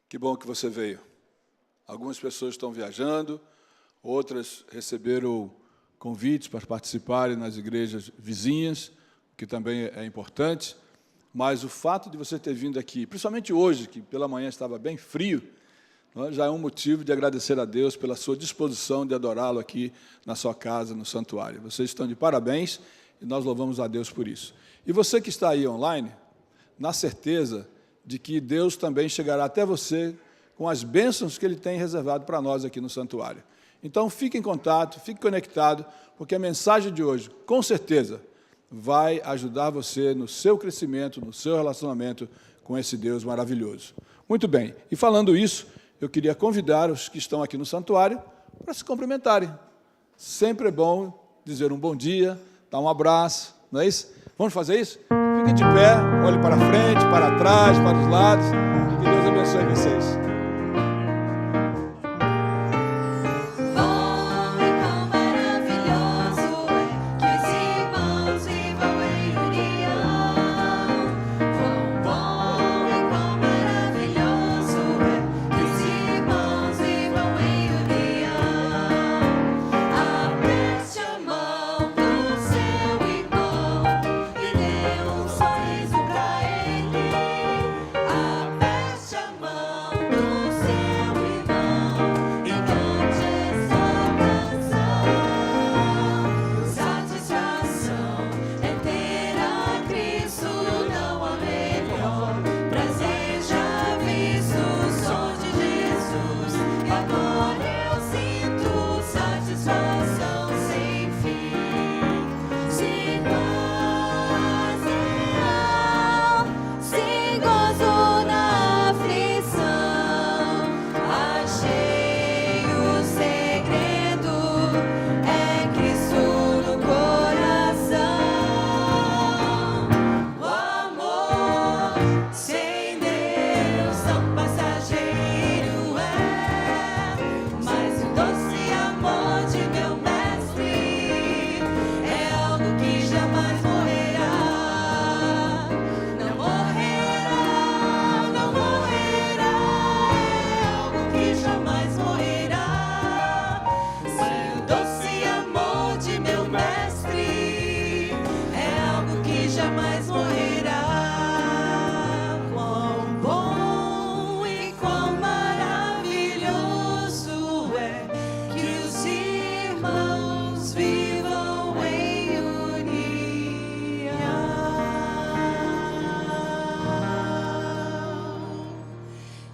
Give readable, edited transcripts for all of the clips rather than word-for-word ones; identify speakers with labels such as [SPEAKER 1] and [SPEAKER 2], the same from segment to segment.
[SPEAKER 1] Que bom que você veio. Algumas pessoas estão viajando, outras receberam convites para participarem nas igrejas vizinhas, que também é importante, mas o fato de você ter vindo aqui, principalmente hoje, que pela manhã estava bem frio, já é um motivo de agradecer a Deus pela sua disposição de adorá-lo aqui na sua casa, no santuário. Vocês estão de parabéns e nós louvamos a Deus por isso. E você que está aí online, na certeza de que Deus também chegará até você com as bênçãos que Ele tem reservado para nós aqui no santuário. Então, fique em contato, fique conectado, porque a mensagem de hoje, com certeza, vai ajudar você no seu crescimento, no seu relacionamento com esse Deus maravilhoso. Muito bem, e falando isso, eu queria convidar os que estão aqui no santuário para se cumprimentarem. Sempre é bom dizer um bom dia, dar um abraço, não é isso? Vamos fazer isso? Fiquem de pé, olhem para frente, para trás, para os lados. Que Deus abençoe vocês.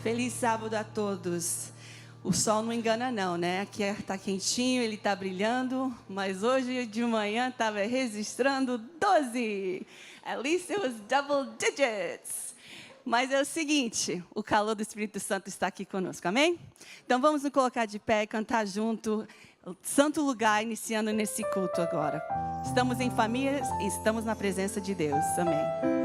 [SPEAKER 2] Feliz sábado a todos. O sol não engana não, né? Aqui está quentinho, ele está brilhando, mas hoje de manhã estava registrando 12. At least it was double digits. Mas é o seguinte, o calor do Espírito Santo está aqui conosco, amém? Então vamos nos colocar de pé e cantar junto o santo lugar, iniciando nesse culto agora. Estamos em família e estamos na presença de Deus, amém.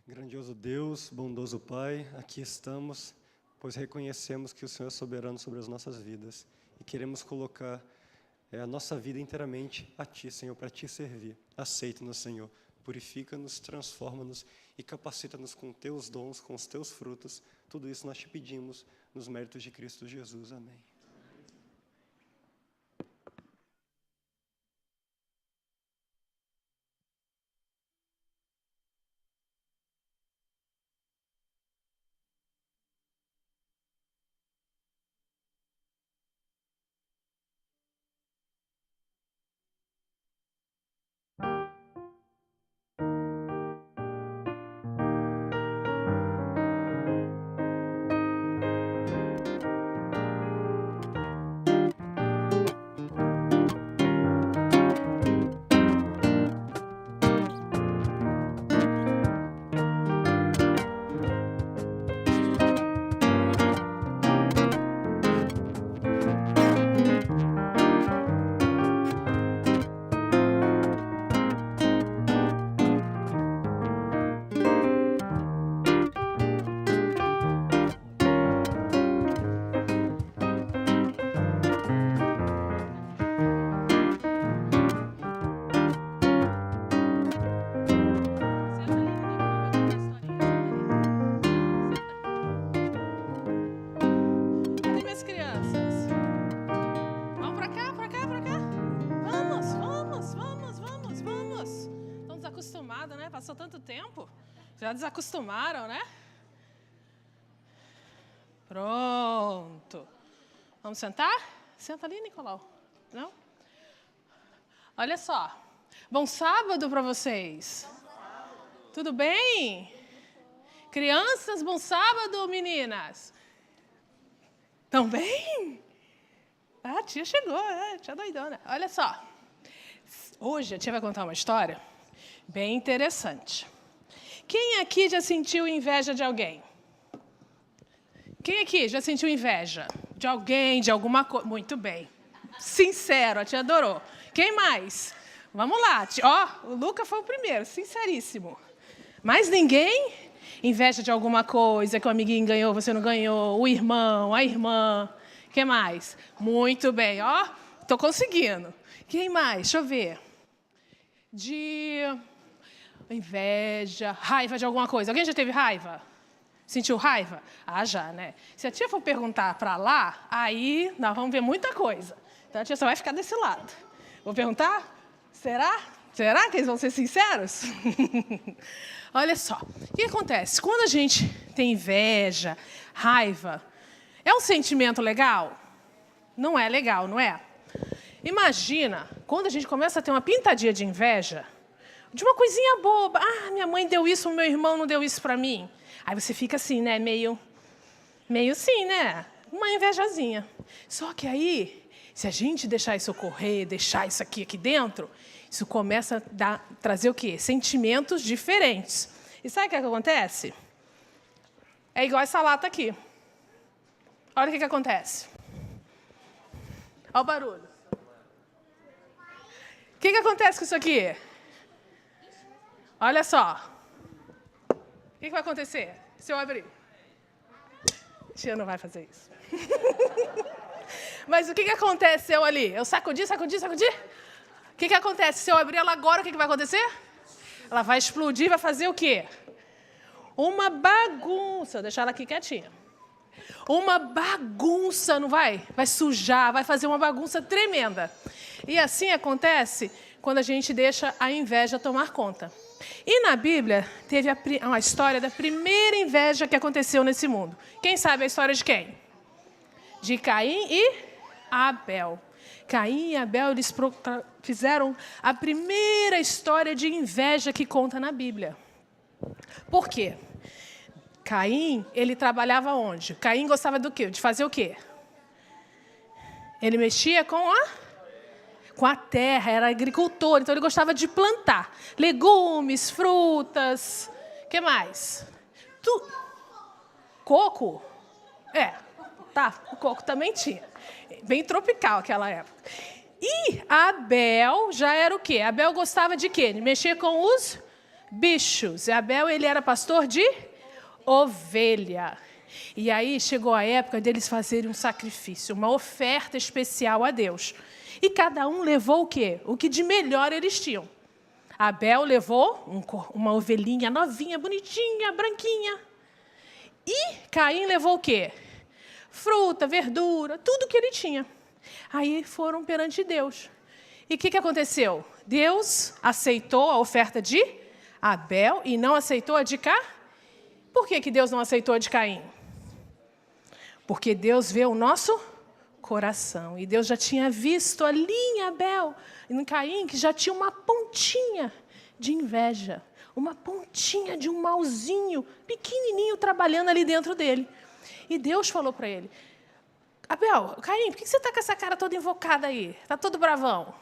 [SPEAKER 3] Grandioso Deus, bondoso Pai, aqui estamos, pois reconhecemos que o Senhor é soberano sobre as nossas vidas e queremos colocar a nossa vida inteiramente a Ti, Senhor, para Te servir. Aceita-nos, Senhor. Purifica-nos, transforma-nos e capacita-nos com Teus dons, com os Teus frutos. Tudo isso nós Te pedimos nos méritos de Cristo Jesus. Amém.
[SPEAKER 4] Passou tanto tempo, já desacostumaram, né? Pronto. Vamos sentar? Senta ali, Nicolau. Não? Olha só. Bom sábado para vocês. Tudo bem? Crianças, bom sábado, meninas. Estão bem? Ah, a tia chegou, tia doidona. Olha só. Hoje a tia vai contar uma história bem interessante. Quem aqui já sentiu inveja de alguém? Quem aqui já sentiu inveja de alguém, de alguma coisa? Muito bem. Sincero, a tia adorou. Quem mais? Vamos lá. Ó, o Luca foi o primeiro, sinceríssimo. Mais ninguém? Inveja de alguma coisa, que o amiguinho ganhou, você não ganhou, o irmão, a irmã. Quem mais? Muito bem, ó. Estou conseguindo. Quem mais? Deixa eu ver. De inveja, raiva de alguma coisa. Alguém já teve raiva? Sentiu raiva? Ah, já, né? Se a tia for perguntar para lá, aí nós vamos ver muita coisa. Então a tia só vai ficar desse lado. Vou perguntar? Será? Será que eles vão ser sinceros? Olha só. O que acontece? Quando a gente tem inveja, raiva, é um sentimento legal? Não é legal, não é? Imagina, quando a gente começa a ter uma pintadinha de inveja, de uma coisinha boba. Ah, minha mãe deu isso, meu irmão não deu isso para mim. Aí você fica assim, né? Meio assim, né? Uma invejazinha. Só que aí, se a gente deixar isso ocorrer, deixar isso aqui dentro, isso começa a trazer o quê? Sentimentos diferentes. E sabe o que acontece? É igual essa lata aqui. Olha o que acontece. Olha o barulho. O que acontece com isso aqui? Olha só. O que vai acontecer se eu abrir? A tia não vai fazer isso. Mas o que aconteceu ali? Eu sacudi. O que acontece? Se eu abrir ela agora, o que vai acontecer? Ela vai explodir, vai fazer o quê? Uma bagunça. Vou deixar ela aqui quietinha. Uma bagunça, não vai? Vai sujar, vai fazer uma bagunça tremenda. E assim acontece quando a gente deixa a inveja tomar conta. E na Bíblia teve a história da primeira inveja que aconteceu nesse mundo. Quem sabe a história de quem? De Caim e Abel. Caim e Abel, eles fizeram a primeira história de inveja que conta na Bíblia. Por quê? Caim, ele trabalhava onde? Caim gostava do quê? De fazer o quê? Ele mexia com a terra, era agricultor, então ele gostava de plantar legumes, frutas. O que mais? Coco? O coco também tinha. Bem tropical aquela época. E Abel já era o quê? Abel gostava de quê? De mexer com os bichos. E Abel, ele era pastor de ovelha. E aí chegou a época deles fazerem um sacrifício, uma oferta especial a Deus. E cada um levou o quê? O que de melhor eles tinham. Abel levou uma ovelhinha novinha, bonitinha, branquinha. E Caim levou o quê? Fruta, verdura, tudo que ele tinha. Aí foram perante Deus. E o que aconteceu? Deus aceitou a oferta de Abel e não aceitou a de Caim. Por que Deus não aceitou a de Caim? Porque Deus vê o nosso coração. E Deus já tinha visto ali em Abel, em Caim, que já tinha uma pontinha de inveja. Uma pontinha de um malzinho, pequenininho, trabalhando ali dentro dele. E Deus falou para ele, Abel, Caim, por que você está com essa cara toda invocada aí? Está todo bravão.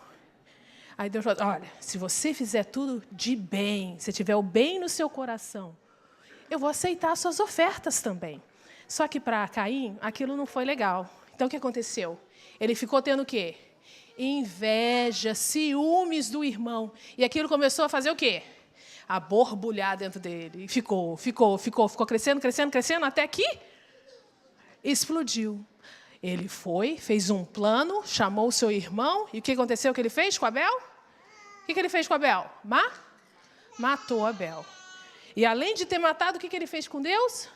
[SPEAKER 4] Aí Deus falou, olha, se você fizer tudo de bem, se tiver o bem no seu coração, eu vou aceitar as suas ofertas também. Só que para Caim, aquilo não foi legal. Então, o que aconteceu? Ele ficou tendo o quê? Inveja, ciúmes do irmão. E aquilo começou a fazer o quê? A borbulhar dentro dele. E ficou crescendo, crescendo, crescendo, até que explodiu. Ele foi, fez um plano, chamou o seu irmão. E o que aconteceu que ele fez com Abel? O que ele fez com Abel? Matou Abel. E além de ter matado, o que ele fez com Deus?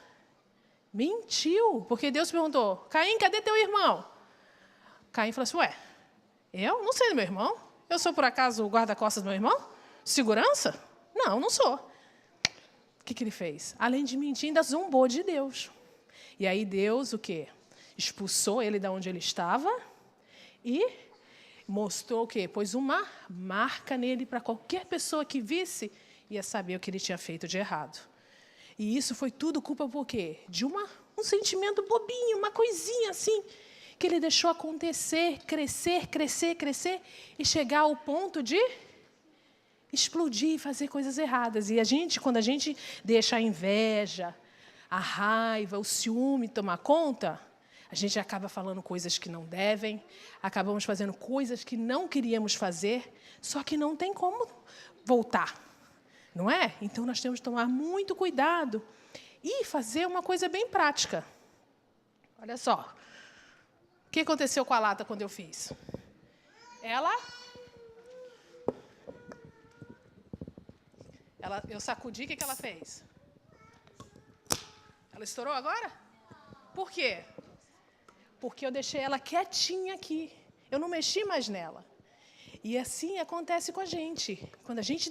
[SPEAKER 4] Mentiu, porque Deus perguntou, Caim, cadê teu irmão? Caim falou assim, ué, eu não sei do meu irmão? Eu sou, por acaso, o guarda-costas do meu irmão? Segurança? Não, não sou. O que ele fez? Além de mentir, ainda zombou de Deus. E aí Deus, o quê? Expulsou ele de onde ele estava e mostrou o quê? Pôs uma marca nele para qualquer pessoa que visse ia saber o que ele tinha feito de errado. E isso foi tudo culpa por quê? De um sentimento bobinho, uma coisinha assim, que ele deixou acontecer, crescer, crescer, crescer, e chegar ao ponto de explodir e fazer coisas erradas. E quando a gente deixa a inveja, a raiva, o ciúme tomar conta, a gente acaba falando coisas que não devem, acabamos fazendo coisas que não queríamos fazer, só que não tem como voltar. Não é? Então, nós temos que tomar muito cuidado e fazer uma coisa bem prática. Olha só. O que aconteceu com a lata quando eu fiz? Eu sacudi, o que ela fez? Ela estourou agora? Por quê? Porque eu deixei ela quietinha aqui. Eu não mexi mais nela. E assim acontece com a gente. Quando a gente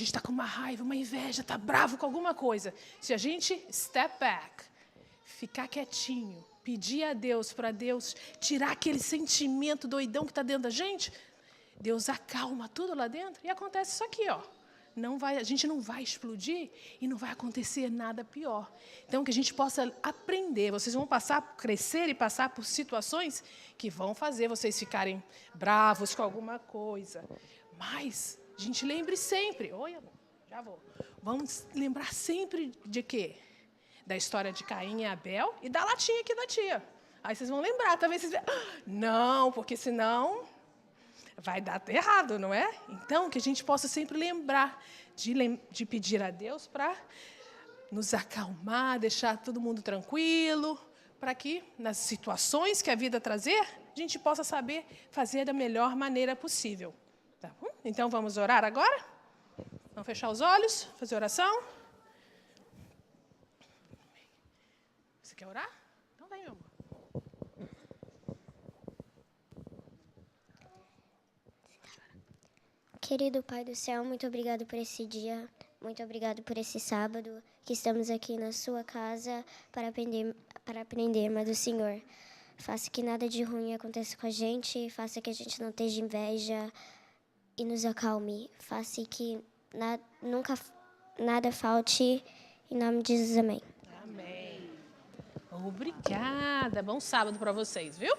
[SPEAKER 4] está com uma raiva, uma inveja, está bravo com alguma coisa, se a gente step back, ficar quietinho, pedir a Deus, para Deus tirar aquele sentimento doidão que está dentro da gente, Deus acalma tudo lá dentro e acontece isso aqui, ó. A gente não vai explodir e não vai acontecer nada pior. Então, que a gente possa aprender. Vocês vão crescer e passar por situações que vão fazer vocês ficarem bravos com alguma coisa. Mas a gente lembre sempre. Oi, amor, já vou. Vamos lembrar sempre de quê? Da história de Caim e Abel e da latinha aqui da tia. Aí vocês vão lembrar. Talvez vocês vejam. Não, porque senão vai dar errado, não é? Então, que a gente possa sempre lembrar de pedir a Deus para nos acalmar, deixar todo mundo tranquilo, para que, nas situações que a vida trazer, a gente possa saber fazer da melhor maneira possível. Tá bom? Então, vamos orar agora? Vamos fechar os olhos, fazer oração? Você quer orar? Então, vem, meu amor.
[SPEAKER 5] Querido Pai do Céu, muito obrigado por esse dia, muito obrigado por esse sábado, que estamos aqui na sua casa para aprender mais do Senhor. Faça que nada de ruim aconteça com a gente, faça que a gente não esteja inveja e nos acalme. Faça que nunca nada falte, em nome de Jesus, amém.
[SPEAKER 4] Amém. Obrigada. Bom sábado para vocês, viu?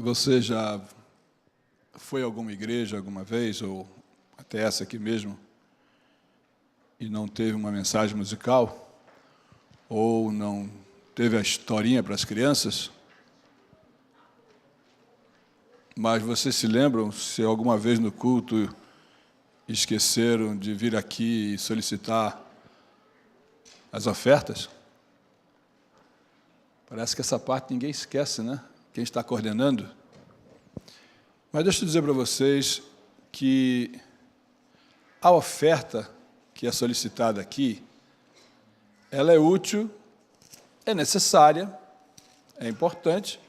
[SPEAKER 1] Você já foi a alguma igreja alguma vez, ou até essa aqui mesmo, e não teve uma mensagem musical? Ou não teve a historinha para as crianças? Mas vocês se lembram, se alguma vez no culto esqueceram de vir aqui e solicitar as ofertas? Parece que essa parte ninguém esquece, né? Quem está coordenando. Mas deixa eu dizer para vocês que a oferta que é solicitada aqui, ela é útil, é necessária, é importante,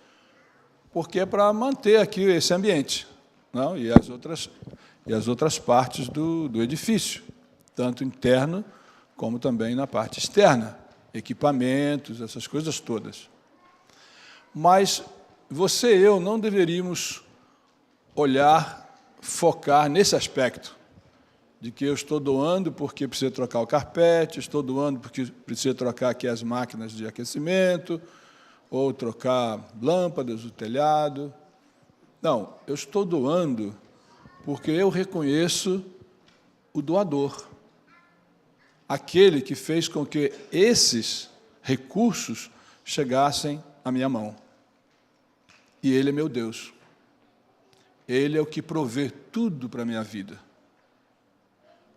[SPEAKER 1] porque é para manter aqui esse ambiente, não? E as outras partes do edifício, tanto interno como também na parte externa, equipamentos, essas coisas todas. Mas você e eu não deveríamos olhar, focar nesse aspecto, de que eu estou doando porque precisa trocar o carpete, estou doando porque precisa trocar aqui as máquinas de aquecimento, ou trocar lâmpadas do telhado. Não, eu estou doando porque eu reconheço o doador, aquele que fez com que esses recursos chegassem à minha mão. E Ele é meu Deus. Ele é o que provê tudo para a minha vida.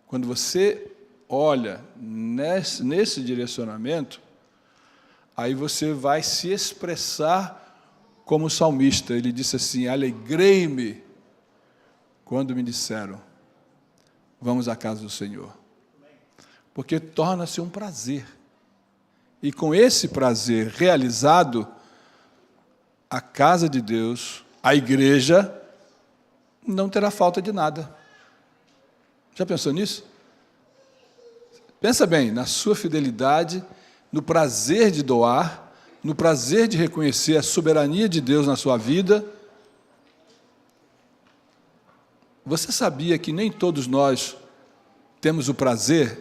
[SPEAKER 1] Quando você olha nesse direcionamento, aí você vai se expressar como o salmista. Ele disse assim: alegrei-me quando me disseram, vamos à casa do Senhor. Porque torna-se um prazer. E com esse prazer realizado, a casa de Deus, a igreja, não terá falta de nada. Já pensou nisso? Pensa bem, na sua fidelidade, no prazer de doar, no prazer de reconhecer a soberania de Deus na sua vida. Você sabia que nem todos nós temos o prazer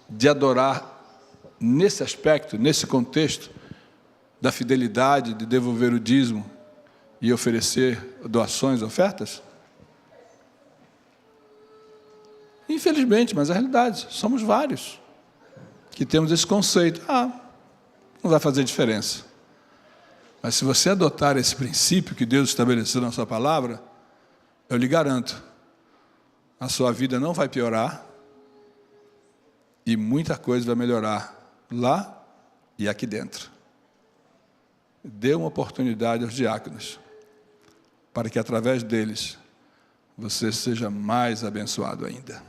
[SPEAKER 1] de adorar nesse aspecto, nesse contexto, da fidelidade, de devolver o dízimo e oferecer doações, ofertas? Infelizmente, mas é a realidade, somos vários que temos esse conceito. Não vai fazer diferença. Mas se você adotar esse princípio que Deus estabeleceu na sua palavra, eu lhe garanto, a sua vida não vai piorar e muita coisa vai melhorar lá e aqui dentro. Dê uma oportunidade aos diáconos, para que através deles você seja mais abençoado ainda.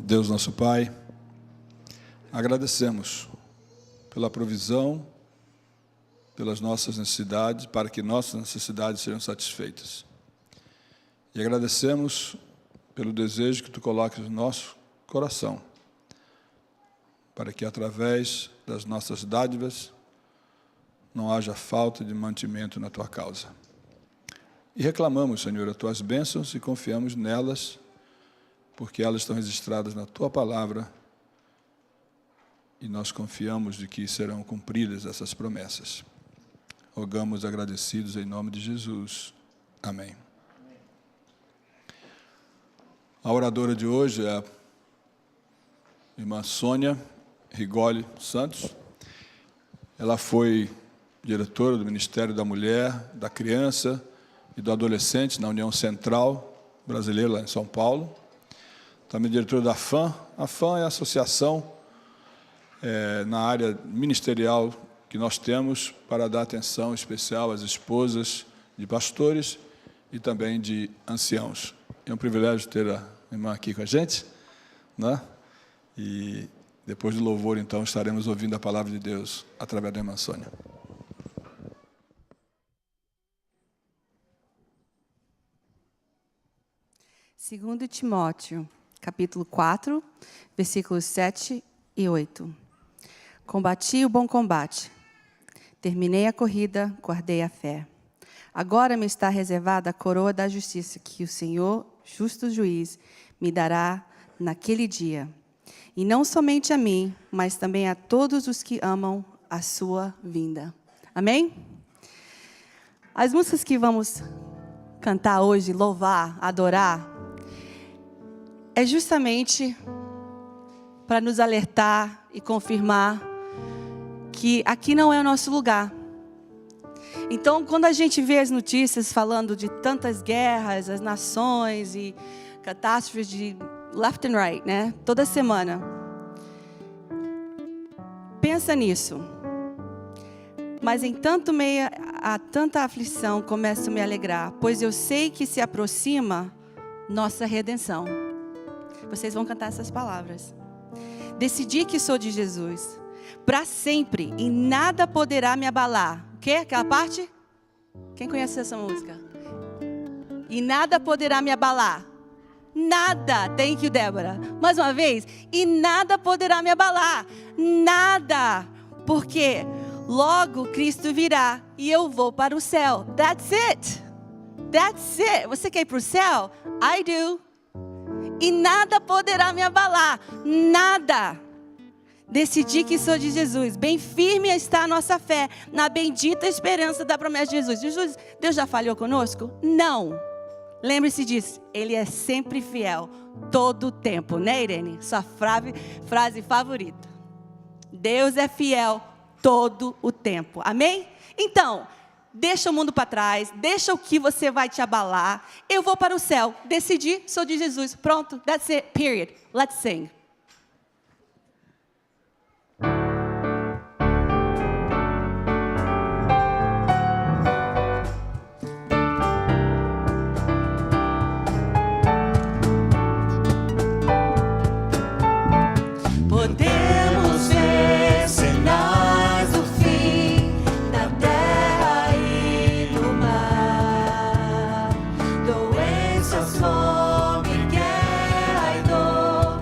[SPEAKER 1] Deus nosso Pai, agradecemos pela provisão, pelas nossas necessidades, para que nossas necessidades sejam satisfeitas. E agradecemos pelo desejo que Tu coloques no nosso coração, para que através das nossas dádivas não haja falta de mantimento na Tua causa. E reclamamos, Senhor, as Tuas bênçãos e confiamos nelas, porque elas estão registradas na Tua palavra e nós confiamos de que serão cumpridas essas promessas. Rogamos agradecidos em nome de Jesus. Amém. A oradora de hoje é a irmã Sônia Rigoli Santos. Ela foi diretora do Ministério da Mulher, da Criança e do Adolescente na União Central Brasileira, lá em São Paulo. Também diretora da FAM. A FAM é a associação na área ministerial que nós temos para dar atenção especial às esposas de pastores e também de anciãos. É um privilégio ter a irmã aqui com a gente, né? E depois do louvor, então, estaremos ouvindo a palavra de Deus através da irmã Sônia.
[SPEAKER 2] Segundo Timóteo, capítulo 4, versículos 7 e 8. Combati o bom combate, terminei a corrida, guardei a fé. Agora me está reservada a coroa da justiça, que o Senhor, justo juiz, me dará naquele dia. E não somente a mim, mas também a todos os que amam a sua vinda. Amém? As músicas que vamos cantar hoje, louvar, adorar, é justamente para nos alertar e confirmar que aqui não é o nosso lugar. Então, quando a gente vê as notícias falando de tantas guerras, as nações e catástrofes de left and right, né? Toda semana. Pensa nisso. Mas em tanto meio a tanta aflição, começo a me alegrar, pois eu sei que se aproxima nossa redenção. Vocês vão cantar essas palavras. Decidi que sou de Jesus, para sempre, e nada poderá me abalar. O quê? Aquela parte? Quem conhece essa música? E nada poderá me abalar. Nada. Thank you, Débora. Mais uma vez. E nada poderá me abalar. Nada. Porque logo Cristo virá e eu vou para o céu. That's it. That's it. Você quer ir para o céu? I do. E nada poderá me abalar. Nada. Decidi que sou de Jesus. Bem firme está a nossa fé na bendita esperança da promessa de Jesus. Deus já falhou conosco? Não. Lembre-se disso. Ele é sempre fiel. Todo o tempo. Né, Irene? Sua frase favorita. Deus é fiel todo o tempo. Amém? Então, deixa o mundo para trás. Deixa o que você vai te abalar. Eu vou para o céu. Decidi, sou de Jesus. Pronto. That's it. Period. Let's sing.
[SPEAKER 6] Podemos ver sinais do fim na terra e no mar, doenças, fome, guerra e dor,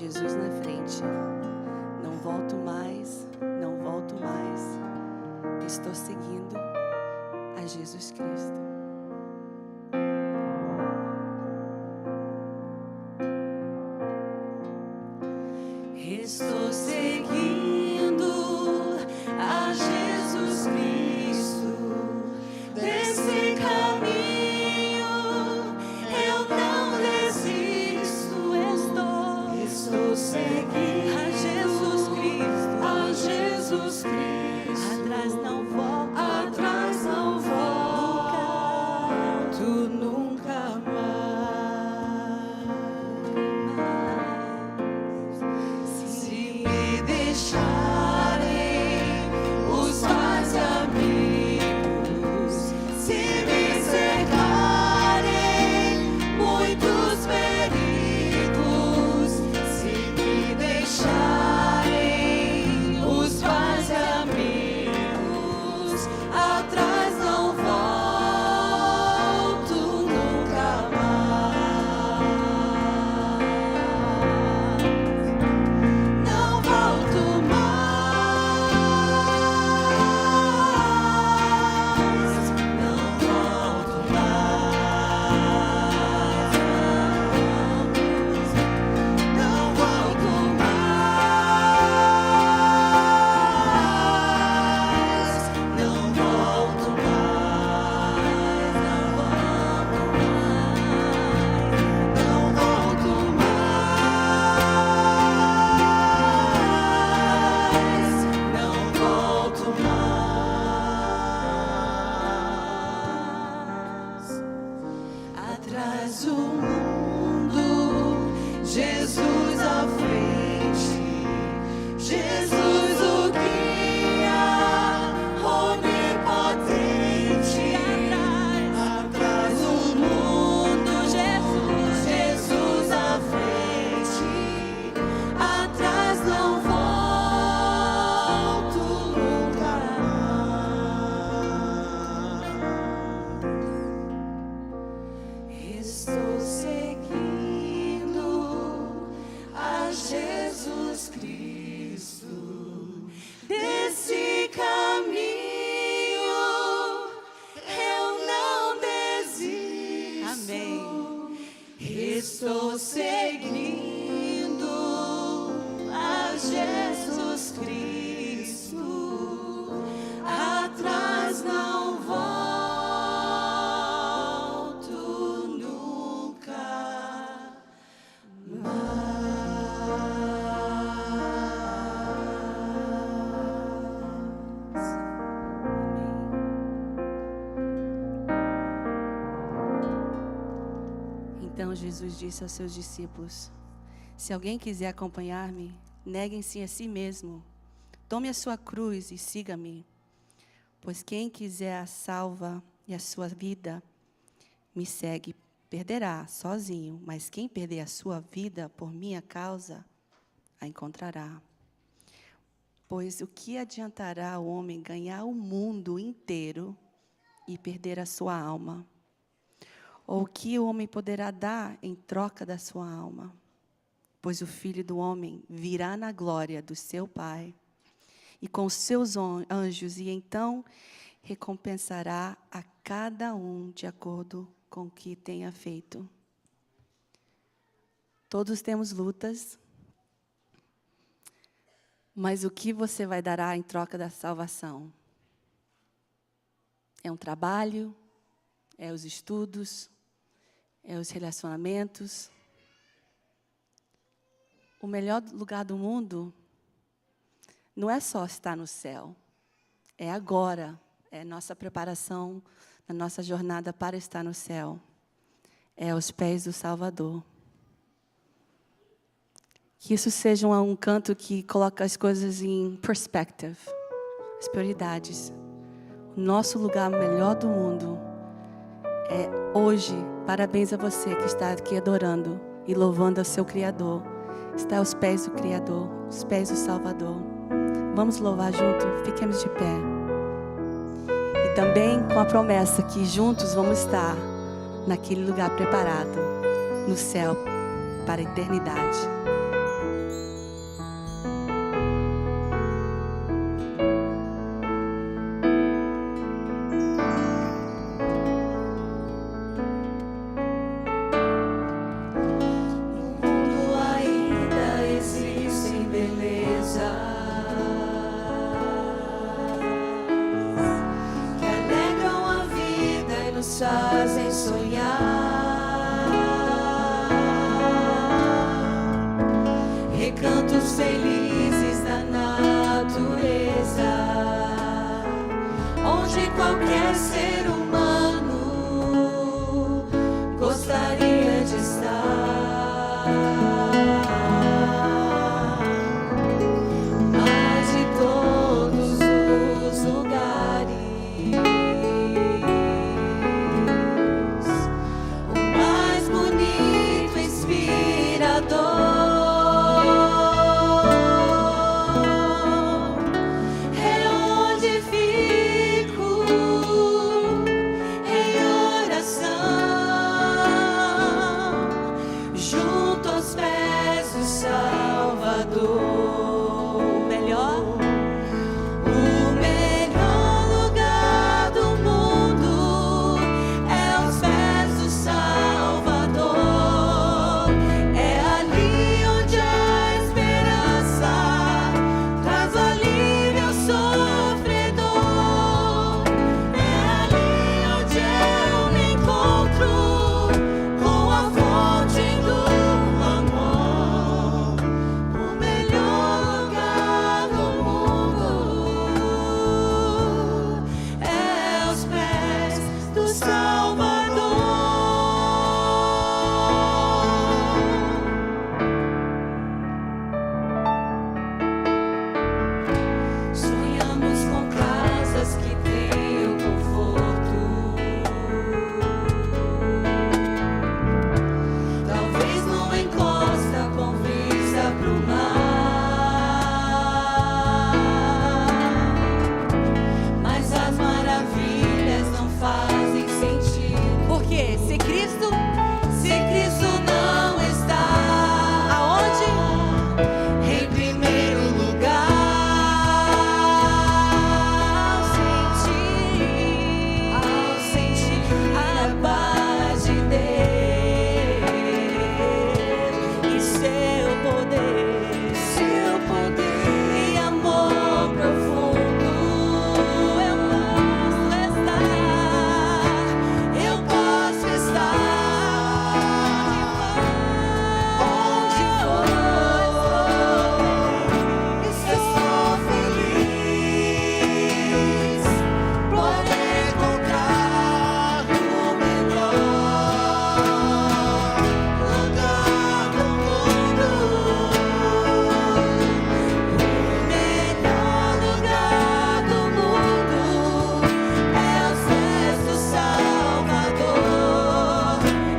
[SPEAKER 2] Jesus na frente. Não volto mais, não volto mais. Estou seguindo a Jesus Cristo.
[SPEAKER 6] Estou seguindo a Jesus Cristo. Desse caminho eu não desisto. Estou seguindo a Jesus Cristo. A Jesus Cristo.
[SPEAKER 2] Atrás não volto,
[SPEAKER 6] Atrás não volto nunca mais. Se me deixarem os mais amigos, se me cercarem muitos perigos, se me deixarem os mais amigos, atrás não volto nunca mais. Não volto mais. Não volto mais. Não volto mais. Não volto mais. Não volto mais. Não volto mais. Atrás o mundo, Jesus à frente, Jesus o guia, onipotente. Atrás o mundo, Jesus à frente, atrás não volto nunca mais. Estou seguindo a Jesus Cristo. Desse caminho eu não desisto.
[SPEAKER 2] Amém.
[SPEAKER 6] Estou seguindo a Jesus Cristo. Atrás não volto nunca mais.
[SPEAKER 2] Então Jesus disse aos seus discípulos: se alguém quiser acompanhar-me, neguem-se a si mesmo. Tome a sua cruz e siga-me. Pois quem quiser a salva e a sua vida, me segue, perderá sozinho. Mas quem perder a sua vida por minha causa, a encontrará. Pois o que adiantará o homem ganhar o mundo inteiro e perder a sua alma? Ou o que o homem poderá dar em troca da sua alma? Pois o Filho do Homem virá na glória do seu Pai e com os seus anjos, e então recompensará a cada um de acordo com o que tenha feito. Todos temos lutas, mas o que você vai dar em troca da salvação? É um trabalho? É os estudos? É os relacionamentos? O melhor lugar do mundo não é só estar no céu. É agora. É nossa preparação, na nossa jornada para estar no céu. É aos pés do Salvador. Que isso seja um canto que coloca as coisas em perspective. As prioridades. O nosso lugar melhor do mundo é hoje. Parabéns a você que está aqui adorando e louvando ao seu Criador. Está aos pés do Criador, aos pés do Salvador. Vamos louvar junto? Fiquemos de pé. E também com a promessa que juntos vamos estar naquele lugar preparado, no céu, para a eternidade.
[SPEAKER 6] qualquer ser humano gostaria de estar, mas de todos os lugares, o mais bonito, inspirador é onde fico em oração, junto aos pés do Salvador. O melhor lugar do mundo é aos pés do Salvador. É ali onde a esperança traz alívio ao sofredor. É ali onde eu me encontro com a fonte do amor. O melhor lugar do mundo é aos pés do Salvador. Sonhamos com casas que tenham conforto, talvez numa encosta com vista pro mar, mas as maravilhas não fazem sentido.
[SPEAKER 2] Por quê? Se Cristo
[SPEAKER 6] não está
[SPEAKER 2] aonde?
[SPEAKER 6] em primeiro lugar, ao sentir a paz de Deus e seu poder e amor profundo, eu posso estar onde for. Estou feliz por encontrar o melhor lugar do mundo. O melhor lugar do mundo é aos pés do Salvador.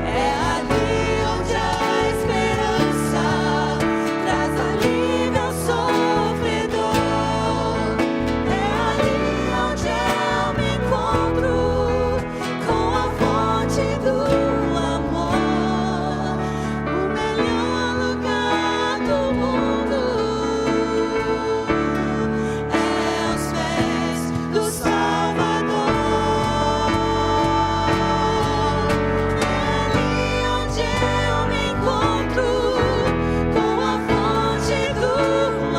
[SPEAKER 6] É ali onde a esperança traz alívio ao sofredor. É ali onde eu me encontro com a fonte do amor. O melhor lugar do mundo é aos pés do Salvador. É ali onde eu me encontro com a fonte do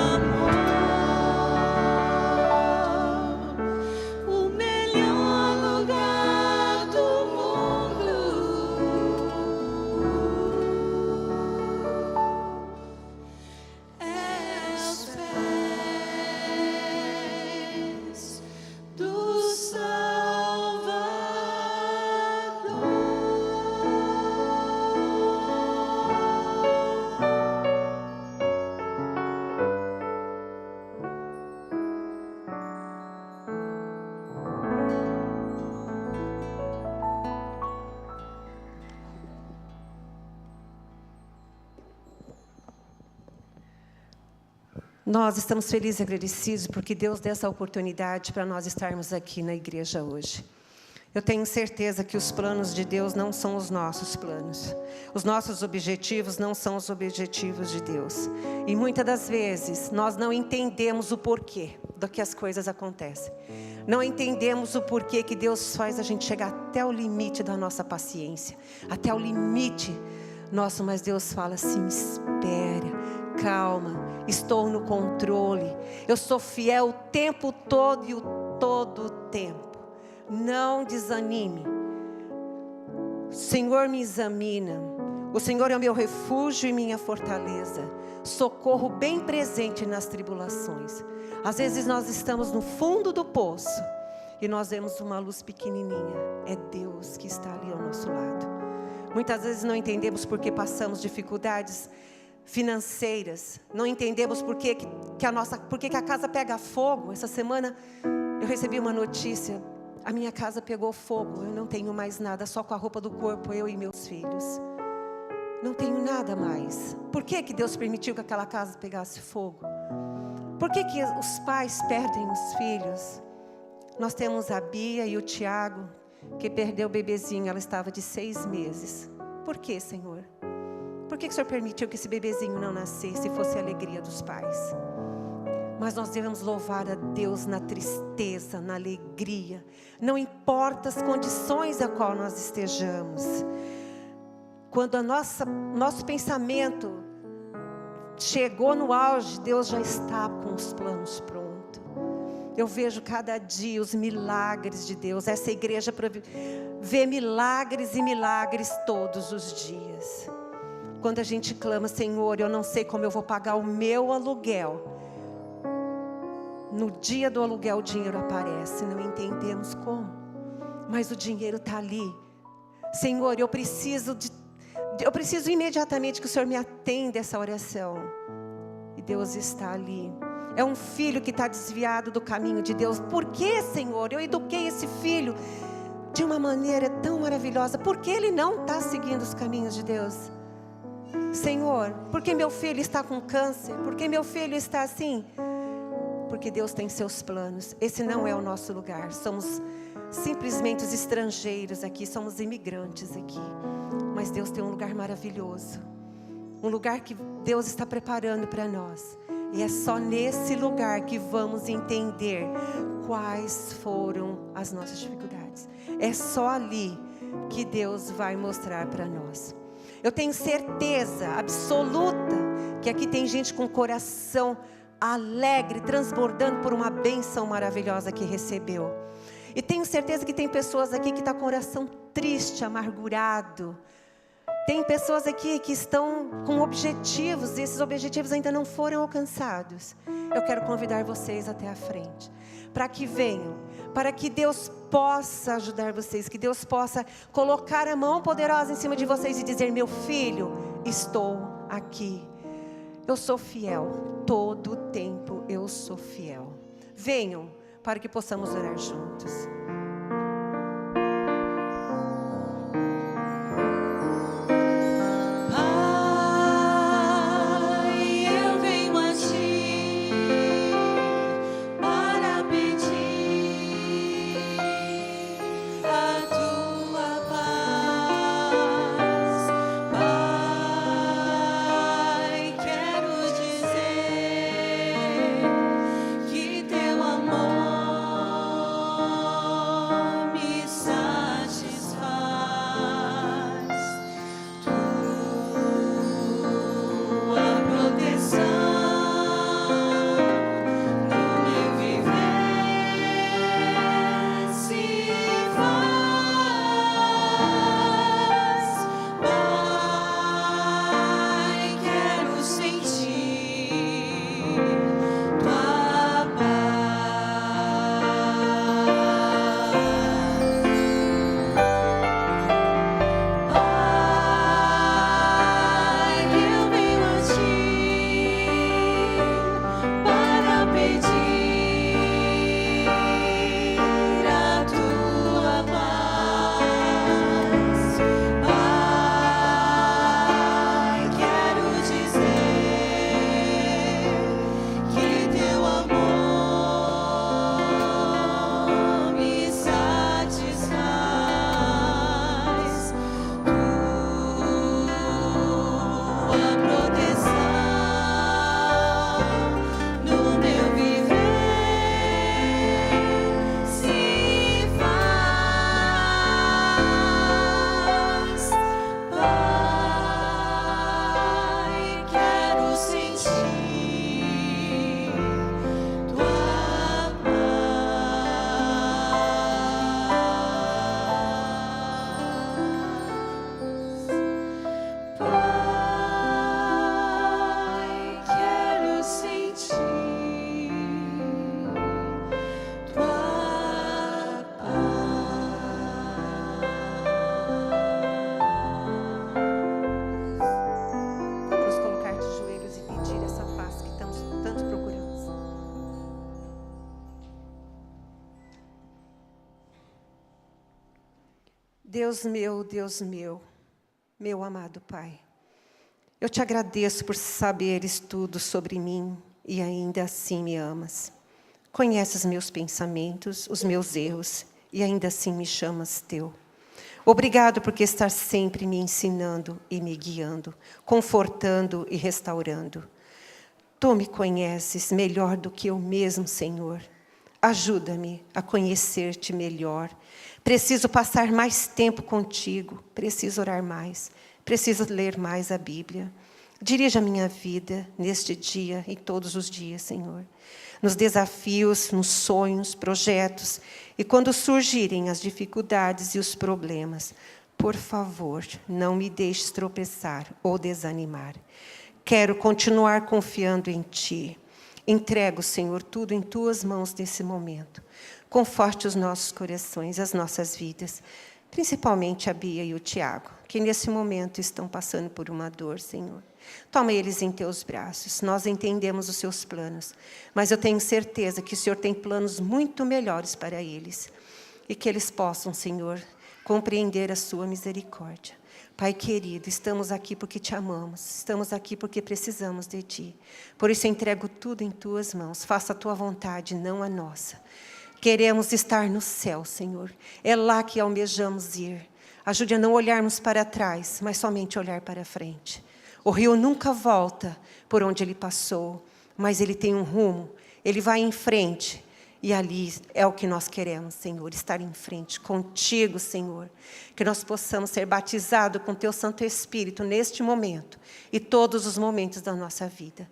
[SPEAKER 6] amor. O melhor lugar do mundo é aos pés do
[SPEAKER 7] Nós estamos felizes e agradecidos porque Deus deu essa oportunidade para nós estarmos aqui na igreja hoje. Eu tenho certeza que os planos de Deus não são os nossos planos. Os nossos objetivos não são os objetivos de Deus. E muitas das vezes nós não entendemos o porquê do que as coisas acontecem. Não entendemos o porquê que Deus faz a gente chegar até o limite da nossa paciência, até o limite nosso, mas Deus fala assim: espera, calma, estou no controle, eu sou fiel o tempo todo e todo o tempo. Não desanime. O Senhor me examina. O Senhor é o meu refúgio e minha fortaleza. Socorro bem presente nas tribulações. Às vezes nós estamos no fundo do poço e nós vemos uma luz pequenininha. É Deus que está ali ao nosso lado. Muitas vezes não entendemos por que passamos dificuldades financeiras. Não entendemos por que a casa pega fogo. Essa semana eu recebi uma notícia. A minha casa pegou fogo. Eu não tenho mais nada, só com a roupa do corpo, eu e meus filhos. Não tenho nada mais. Por que Deus permitiu que aquela casa pegasse fogo? Por que os pais perdem os filhos? Nós temos a Bia e o Tiago, que perdeu o bebezinho. Ela estava de 6 meses. Por que, Senhor? Por que o Senhor permitiu que esse bebezinho não nascesse e fosse a alegria dos pais? Mas nós devemos louvar a Deus na tristeza, na alegria. Não importa as condições a qual nós estejamos. Quando nosso pensamento chegou no auge, Deus já está com os planos prontos. Eu vejo cada dia os milagres de Deus. Essa igreja vê milagres e milagres todos os dias. Quando a gente clama, Senhor, eu não sei como eu vou pagar o meu aluguel. No dia do aluguel o dinheiro aparece, não entendemos como, mas o dinheiro está ali. Senhor, eu preciso imediatamente que o Senhor me atenda essa oração. E Deus está ali. É um filho que está desviado do caminho de Deus. Por que, Senhor? Eu eduquei esse filho de uma maneira tão maravilhosa. Por que ele não está seguindo os caminhos de Deus? Senhor, por que meu filho está com câncer? Por que meu filho está assim? Porque Deus tem seus planos. Esse não é o nosso lugar. Somos simplesmente os estrangeiros aqui. Somos imigrantes aqui. Mas Deus tem um lugar maravilhoso. Um lugar que Deus está preparando para nós. E é só nesse lugar que vamos entender quais foram as nossas dificuldades. É só ali que Deus vai mostrar para nós. Eu tenho certeza absoluta que aqui tem gente com coração alegre, transbordando por uma bênção maravilhosa que recebeu. E tenho certeza que tem pessoas aqui que estão com o coração triste, amargurado. Tem pessoas aqui que estão com objetivos, e esses objetivos ainda não foram alcançados. Eu quero convidar vocês até a frente, para que venham, para que Deus possa ajudar vocês, que Deus possa colocar a mão poderosa em cima de vocês e dizer: meu filho, estou aqui. Eu sou fiel, todo o tempo eu sou fiel. Venham para que possamos orar juntos.
[SPEAKER 6] Que teu amor
[SPEAKER 7] Deus meu, meu amado Pai, eu te agradeço por saberes tudo sobre mim e ainda assim me amas. Conheces meus pensamentos, os meus erros e ainda assim me chamas teu. Obrigado porque estás sempre me ensinando e me guiando, confortando e restaurando. Tu me conheces melhor do que eu mesmo, Senhor. Ajuda-me a conhecer-te melhor. Preciso passar mais tempo contigo, preciso orar mais, preciso ler mais a Bíblia. Dirija a minha vida neste dia e todos os dias, Senhor. Nos desafios, nos sonhos, projetos e quando surgirem as dificuldades e os problemas, por favor, não me deixes tropeçar ou desanimar. Quero continuar confiando em Ti. Entrego, Senhor, tudo em Tuas mãos nesse momento. Conforte os nossos corações, as nossas vidas, principalmente a Bia e o Tiago, que nesse momento estão passando por uma dor, Senhor. Toma eles em Teus braços. Nós entendemos os Seus planos, mas eu tenho certeza que o Senhor tem planos muito melhores para eles e que eles possam, Senhor, compreender a Sua misericórdia. Pai querido, estamos aqui porque Te amamos, estamos aqui porque precisamos de Ti. Por isso, entrego tudo em Tuas mãos. Faça a Tua vontade, não a nossa. Queremos estar no céu, Senhor. É lá que almejamos ir. Ajude a não olharmos para trás, mas somente olhar para frente. O rio nunca volta por onde ele passou, mas ele tem um rumo, ele vai em frente. E ali é o que nós queremos, Senhor, estar em frente contigo, Senhor. Que nós possamos ser batizados com Teu Santo Espírito neste momento e todos os momentos da nossa vida.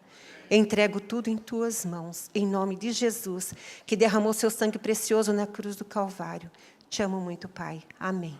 [SPEAKER 7] Entrego tudo em Tuas mãos, em nome de Jesus, que derramou Seu sangue precioso na cruz do Calvário. Te amo muito, Pai. Amém.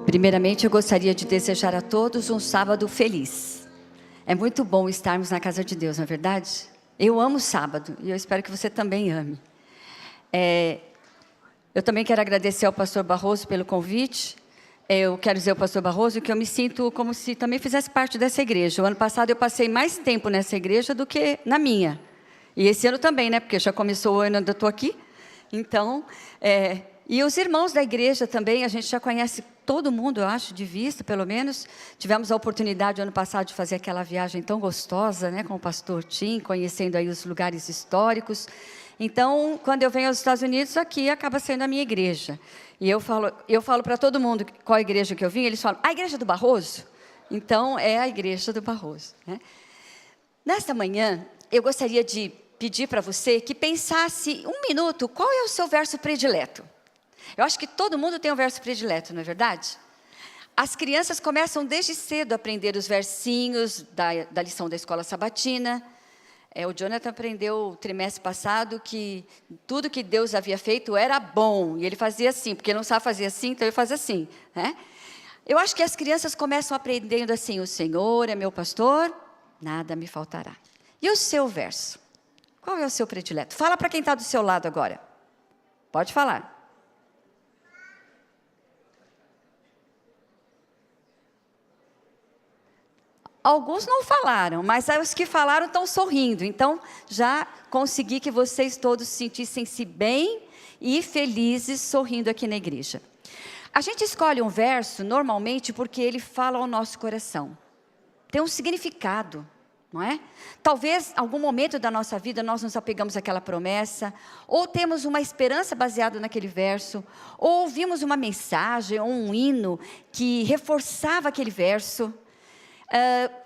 [SPEAKER 8] Primeiramente, eu gostaria de desejar a todos um sábado feliz. É muito bom estarmos na casa de Deus, não é verdade? Eu amo sábado e eu espero que você também ame. Eu também quero agradecer ao pastor Barroso pelo convite. Eu quero dizer ao pastor Barroso que eu me sinto como se também fizesse parte dessa igreja. O ano passado eu passei mais tempo nessa igreja do que na minha. E esse ano também, né? Porque já começou o ano, ainda estou aqui. Então, e os irmãos da igreja também, a gente já conhece todo mundo, eu acho, de vista, pelo menos. Tivemos a oportunidade, ano passado, de fazer aquela viagem tão gostosa, né, com o pastor Tim, conhecendo aí os lugares históricos. Então, quando eu venho aos Estados Unidos, aqui acaba sendo a minha igreja. E eu falo para todo mundo qual a igreja que eu vim, eles falam, a igreja do Barroso? Então, é a igreja do Barroso, né? Nesta manhã, eu gostaria de pedir para você que pensasse um minuto, qual é o seu verso predileto? Eu acho que todo mundo tem um verso predileto, não é verdade? As crianças começam desde cedo a aprender os versinhos da lição da escola sabatina. O Jonathan aprendeu o trimestre passado que tudo que Deus havia feito era bom. E ele fazia assim, porque ele não sabe fazer assim, então ele faz assim, né? Eu acho que as crianças começam aprendendo assim, o Senhor é meu pastor, nada me faltará. E o seu verso? Qual é o seu predileto? Fala para quem está do seu lado agora. Pode falar. Alguns não falaram, mas os que falaram estão sorrindo. Então, já consegui que vocês todos sentissem-se bem e felizes sorrindo aqui na igreja. A gente escolhe um verso normalmente porque ele fala ao nosso coração. Tem um significado, não é? Talvez, em algum momento da nossa vida, nós nos apegamos àquela promessa, ou temos uma esperança baseada naquele verso, ou ouvimos uma mensagem, ou um hino que reforçava aquele verso.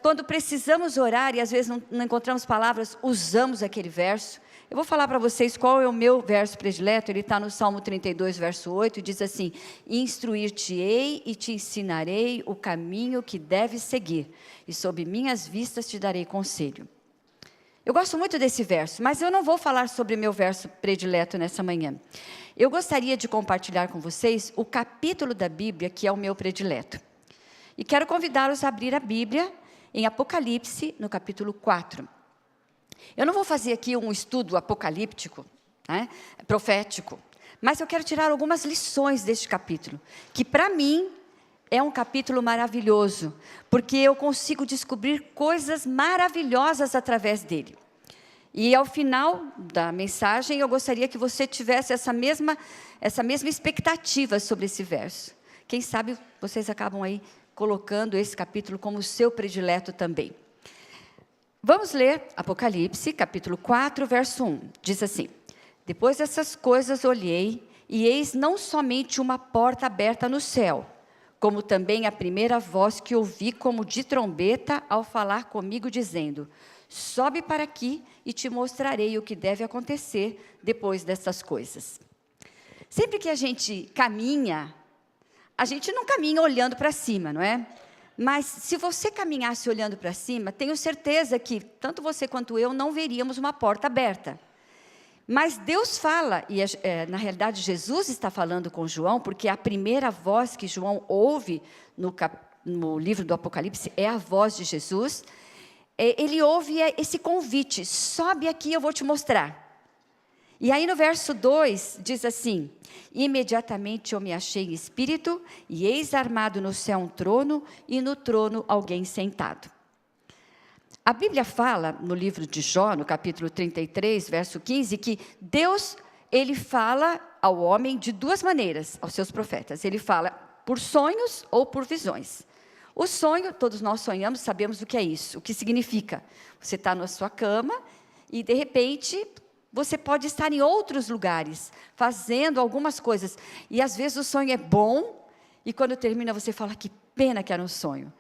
[SPEAKER 8] Quando precisamos orar e às vezes não encontramos palavras, usamos aquele verso. Eu vou falar para vocês qual é o meu verso predileto. Ele está no Salmo 32, verso 8, e diz assim: instruir-te-ei e te ensinarei o caminho que deves seguir, e sob minhas vistas te darei conselho. Eu gosto muito desse verso, mas eu não vou falar sobre meu verso predileto nessa manhã. Eu gostaria de compartilhar com vocês o capítulo da Bíblia que é o meu predileto. E quero convidá-los a abrir a Bíblia em Apocalipse, no capítulo 4. Eu não vou fazer aqui um estudo apocalíptico, né, profético, mas eu quero tirar algumas lições deste capítulo, que para mim é um capítulo maravilhoso, porque eu consigo descobrir coisas maravilhosas através dele. E ao final da mensagem, eu gostaria que você tivesse essa mesma expectativa sobre esse verso. Quem sabe vocês acabam aí colocando esse capítulo como seu predileto também. Vamos ler Apocalipse, capítulo 4, verso 1. Diz assim: depois dessas coisas olhei, e eis não somente uma porta aberta no céu, como também a primeira voz que ouvi como de trombeta ao falar comigo, dizendo: sobe para aqui e te mostrarei o que deve acontecer depois dessas coisas. Sempre que a gente caminha, a gente não caminha olhando para cima, não é? Mas se você caminhasse olhando para cima, tenho certeza que tanto você quanto eu não veríamos uma porta aberta. Mas Deus fala, e na realidade Jesus está falando com João, porque a primeira voz que João ouve no livro do Apocalipse é a voz de Jesus. Ele ouve esse convite: sobe aqui, eu vou te mostrar. E aí no verso 2 diz assim: imediatamente eu me achei em espírito, e eis armado no céu um trono, e no trono alguém sentado. A Bíblia fala no livro de Jó, no capítulo 33, verso 15, que Deus, ele fala ao homem de duas maneiras, aos seus profetas. Ele fala por sonhos ou por visões. O sonho, todos nós sonhamos, sabemos o que é isso, o que significa. Você está na sua cama e de repente você pode estar em outros lugares, fazendo algumas coisas. E às vezes o sonho é bom, e quando termina você fala: que pena que era um sonho.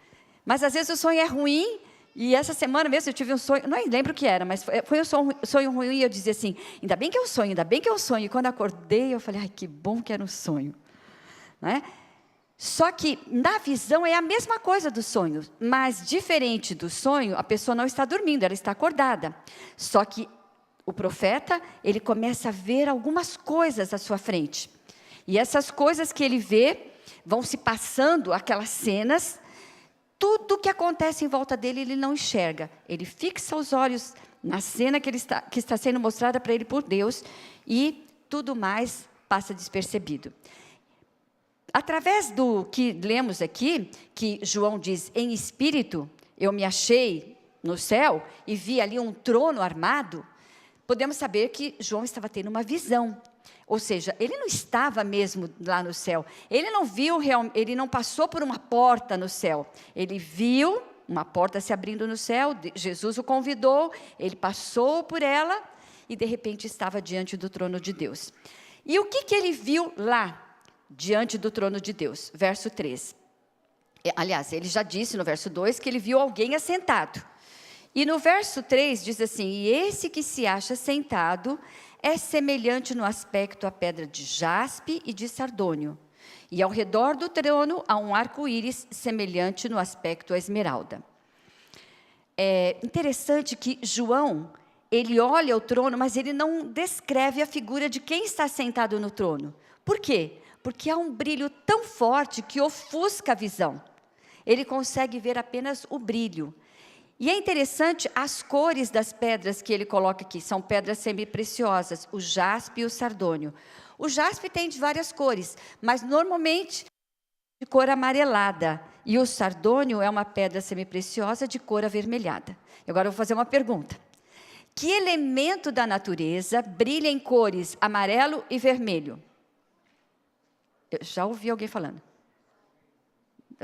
[SPEAKER 8] Mas às vezes o sonho é ruim, e essa semana mesmo eu tive um sonho, não lembro o que era, mas foi um sonho ruim, e eu dizia assim: ainda bem que é um sonho, ainda bem que é um sonho. E quando acordei, eu falei: ai, que bom que era um sonho. Não é? Só que na visão é a mesma coisa do sonho, mas diferente do sonho, a pessoa não está dormindo, ela está acordada. Só que o profeta, ele começa a ver algumas coisas à sua frente. E essas coisas que ele vê, vão se passando, aquelas cenas, tudo que acontece em volta dele, ele não enxerga. Ele fixa os olhos na cena que está sendo mostrada para ele por Deus, e tudo mais passa despercebido. Através do que lemos aqui, que João diz: em espírito, eu me achei no céu, e vi ali um trono armado, podemos saber que João estava tendo uma visão. Ou seja, ele não estava mesmo lá no céu. Ele não viu, ele não passou por uma porta no céu. Ele viu uma porta se abrindo no céu, Jesus o convidou, ele passou por ela e de repente estava diante do trono de Deus. E o que ele viu lá, diante do trono de Deus? Verso 3. Aliás, ele já disse no verso 2 que ele viu alguém assentado. E no verso 3 diz assim: e esse que se acha sentado é semelhante no aspecto à pedra de jaspe e de sardônio. E ao redor do trono há um arco-íris semelhante no aspecto à esmeralda. É interessante que João, ele olha o trono, mas ele não descreve a figura de quem está sentado no trono. Por quê? Porque há um brilho tão forte que ofusca a visão. Ele consegue ver apenas o brilho. E é interessante as cores das pedras que ele coloca aqui. São pedras semi-preciosas, o jaspe e o sardônio. O jaspe tem de várias cores, mas normalmente de cor amarelada. E o sardônio é uma pedra semi-preciosa de cor avermelhada. Agora eu vou fazer uma pergunta. Que elemento da natureza brilha em cores amarelo e vermelho? Eu já ouvi alguém falando.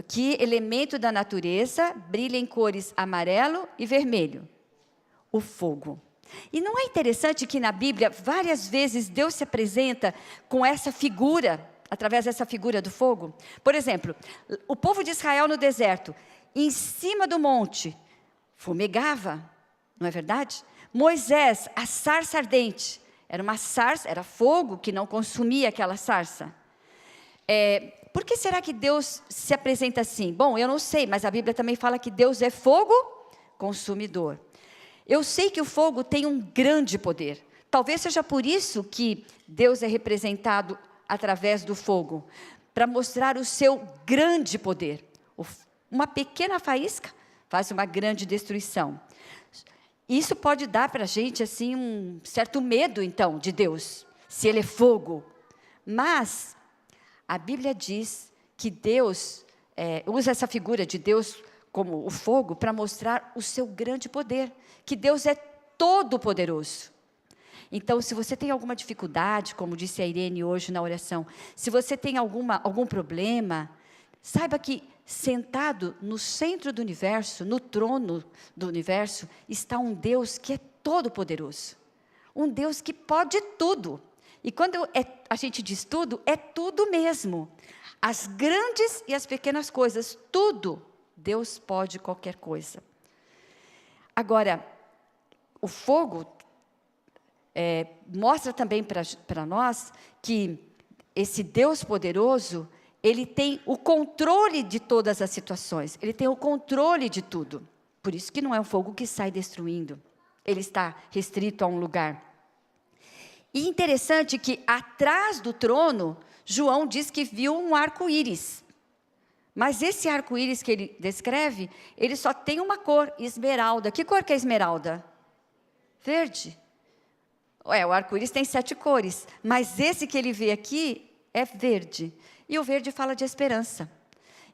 [SPEAKER 8] Que elemento da natureza brilha em cores amarelo e vermelho? O fogo. E não é interessante que na Bíblia, várias vezes, Deus se apresenta com essa figura, através dessa figura do fogo? Por exemplo, o povo de Israel no deserto, em cima do monte, fumegava, não é verdade? Moisés, a sarça ardente, era uma sarça, era fogo que não consumia aquela sarça. Por que será que Deus se apresenta assim? Bom, eu não sei, mas a Bíblia também fala que Deus é fogo consumidor. Eu sei que o fogo tem um grande poder. Talvez seja por isso que Deus é representado através do fogo, para mostrar o seu grande poder. Uma pequena faísca faz uma grande destruição. Isso pode dar para a gente assim, um certo medo, então, de Deus, se Ele é fogo. Mas a Bíblia diz que Deus usa essa figura de Deus como o fogo para mostrar o seu grande poder, que Deus é todo-poderoso. Então, se você tem alguma dificuldade, como disse a Irene hoje na oração, se você tem algum problema, saiba que sentado no centro do universo, no trono do universo, está um Deus que é todo-poderoso. Um Deus que pode tudo. E quando a gente diz tudo, é tudo mesmo. As grandes e as pequenas coisas, tudo. Deus pode qualquer coisa. Agora, o fogo mostra também para nós que esse Deus poderoso, Ele tem o controle de todas as situações. Ele tem o controle de tudo. Por isso que não é um fogo que sai destruindo. Ele está restrito a um lugar. E interessante que atrás do trono, João diz que viu um arco-íris. Mas esse arco-íris que ele descreve, ele só tem uma cor, esmeralda. Que cor que é esmeralda? Verde. O arco-íris tem 7 cores, mas esse que ele vê aqui é verde. E o verde fala de esperança.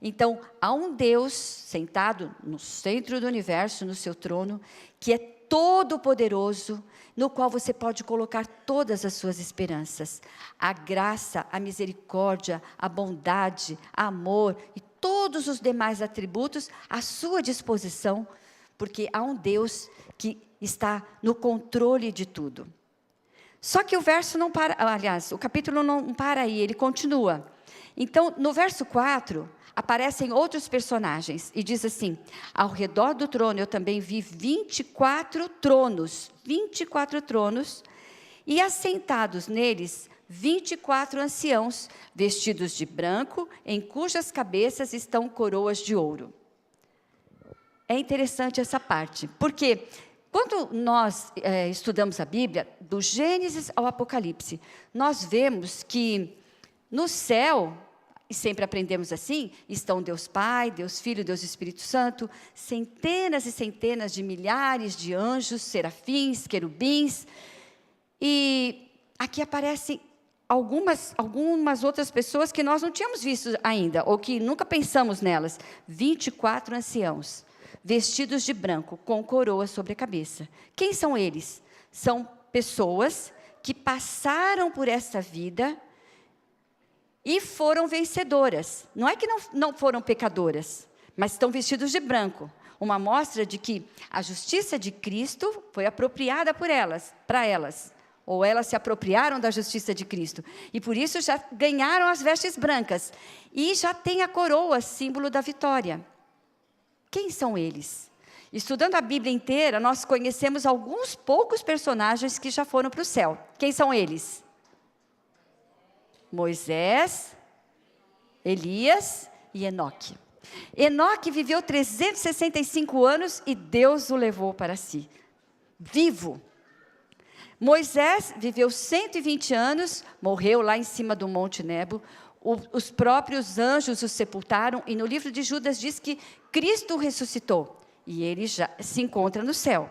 [SPEAKER 8] Então, há um Deus sentado no centro do universo, no seu trono, que é todo-poderoso, no qual você pode colocar todas as suas esperanças. A graça, a misericórdia, a bondade, amor e todos os demais atributos à sua disposição, porque há um Deus que está no controle de tudo. Só que o verso não para, aliás, o capítulo não para aí, ele continua. Então, no verso 4, aparecem outros personagens, e diz assim: ao redor do trono eu também vi 24 tronos, e assentados neles 24 anciãos, vestidos de branco, em cujas cabeças estão coroas de ouro. É interessante essa parte, porque quando nós estudamos a Bíblia, do Gênesis ao Apocalipse, nós vemos que no céu, e sempre aprendemos assim, estão Deus Pai, Deus Filho, Deus Espírito Santo, centenas e centenas de milhares de anjos, serafins, querubins, e aqui aparecem algumas outras pessoas que nós não tínhamos visto ainda, ou que nunca pensamos nelas. 24 anciãos, vestidos de branco, com coroa sobre a cabeça. Quem são eles? São pessoas que passaram por essa vida e foram vencedoras. Não é que não foram pecadoras, mas estão vestidos de branco. Uma mostra de que a justiça de Cristo foi apropriada para elas. Ou elas se apropriaram da justiça de Cristo. E por isso já ganharam as vestes brancas. E já tem a coroa, símbolo da vitória. Quem são eles? Estudando a Bíblia inteira, nós conhecemos alguns poucos personagens que já foram para o céu. Quem são eles? Moisés, Elias e Enoque. Enoque viveu 365 anos e Deus o levou para si, vivo. Moisés viveu 120 anos, morreu lá em cima do Monte Nebo. Os próprios anjos o sepultaram, e no livro de Judas diz que Cristo ressuscitou, e ele já se encontra no céu.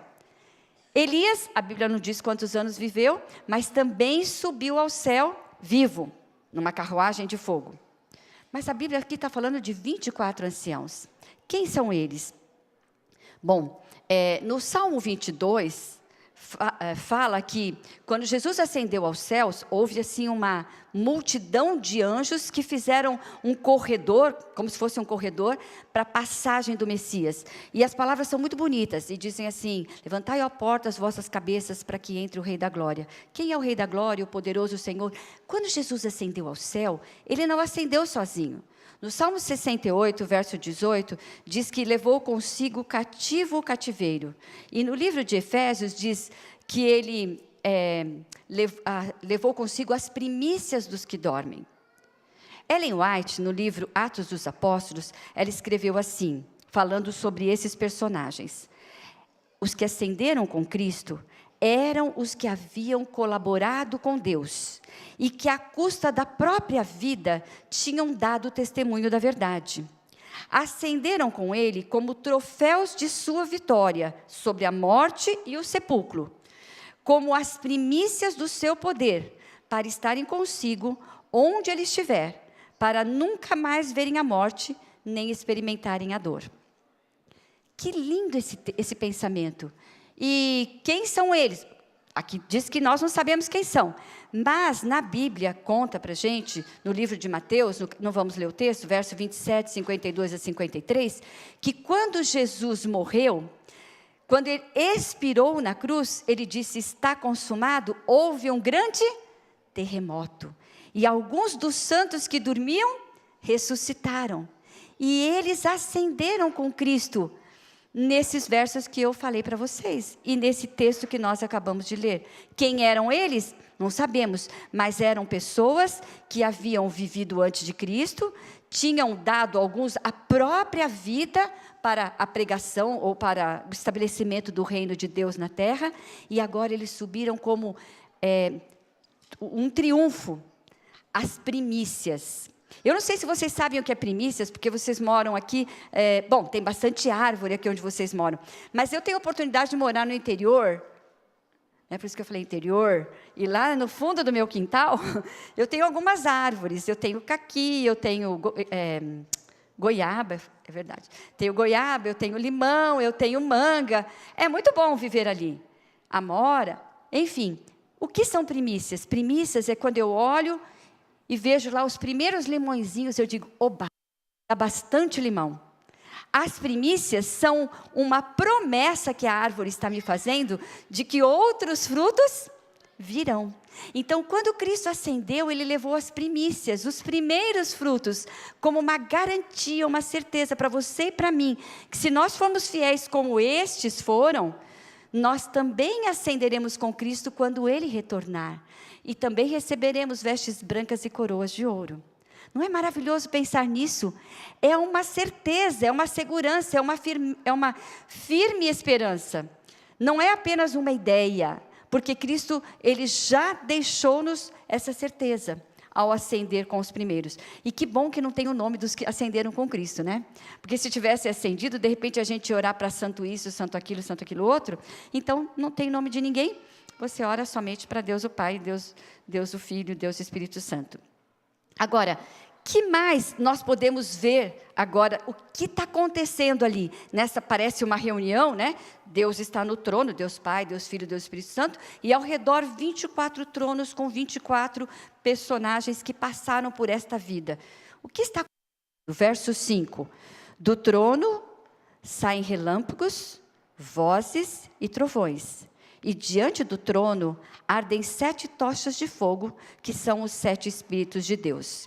[SPEAKER 8] Elias, a Bíblia não diz quantos anos viveu, mas também subiu ao céu vivo, numa carruagem de fogo. Mas a Bíblia aqui está falando de 24 anciãos. Quem são eles? Bom, no Salmo 22, fala que quando Jesus ascendeu aos céus, houve assim uma multidão de anjos que fizeram um corredor, como se fosse um corredor, para a passagem do Messias. E as palavras são muito bonitas, e dizem assim: levantai, ó porta, as vossas cabeças, para que entre o Rei da Glória. Quem é o Rei da Glória? O poderoso Senhor. Quando Jesus ascendeu ao céu, ele não ascendeu sozinho. No Salmo 68, verso 18, diz que levou consigo cativo o cativeiro. E no livro de Efésios diz que ele levou consigo as primícias dos que dormem. Ellen White, no livro Atos dos Apóstolos, ela escreveu assim, falando sobre esses personagens: os que ascenderam com Cristo eram os que haviam colaborado com Deus e que, à custa da própria vida, tinham dado testemunho da verdade. Ascenderam com ele como troféus de sua vitória sobre a morte e o sepulcro, como as primícias do seu poder, para estarem consigo onde ele estiver, para nunca mais verem a morte, nem experimentarem a dor. Que lindo esse pensamento. E quem são eles? Aqui diz que nós não sabemos quem são, mas na Bíblia conta para a gente, no livro de Mateus, não vamos ler o texto, verso 27, 52 a 53, que quando Jesus morreu, quando ele expirou na cruz, ele disse: está consumado. Houve um grande terremoto, e alguns dos santos que dormiam ressuscitaram, e eles ascenderam com Cristo, nesses versos que eu falei para vocês, e nesse texto que nós acabamos de ler. Quem eram eles? Não sabemos, mas eram pessoas que haviam vivido antes de Cristo, tinham dado alguns a própria vida para a pregação ou para o estabelecimento do reino de Deus na terra, e agora eles subiram como um triunfo, as primícias. Eu não sei se vocês sabem o que é primícias, porque vocês moram aqui, bom, tem bastante árvore aqui onde vocês moram, mas eu tenho a oportunidade de morar no interior, por isso que eu falei interior, e lá no fundo do meu quintal, eu tenho algumas árvores, eu tenho caqui, eu tenho goiaba, é verdade, tenho goiaba, eu tenho limão, eu tenho manga, é muito bom viver ali, amora, enfim. O que são primícias? Primícias é quando eu olho e vejo lá os primeiros limõezinhos, eu digo: oba, dá bastante limão. As primícias são uma promessa que a árvore está me fazendo de que outros frutos virão. Então, quando Cristo ascendeu, ele levou as primícias, os primeiros frutos, como uma garantia, uma certeza para você e para mim, que se nós formos fiéis como estes foram, nós também ascenderemos com Cristo quando ele retornar. E também receberemos vestes brancas e coroas de ouro. Não é maravilhoso pensar nisso? É uma certeza, é uma segurança, é uma firme esperança. Não é apenas uma ideia, porque Cristo, ele já deixou-nos essa certeza ao ascender com os primeiros. E que bom que não tem o nome dos que ascenderam com Cristo, né? Porque se tivesse ascendido, de repente a gente orar para santo isso, santo aquilo outro, então não tem nome de ninguém. Você ora somente para Deus o Pai, Deus o Filho, Deus o Espírito Santo. Agora, que mais nós podemos ver agora? O que está acontecendo ali? Parece uma reunião, né? Deus está no trono, Deus Pai, Deus Filho, Deus Espírito Santo, e ao redor 24 tronos com 24 personagens que passaram por esta vida. O que está acontecendo? Verso 5. Do trono saem relâmpagos, vozes e trovões. E diante do trono ardem 7 tochas de fogo, que são os 7 Espíritos de Deus.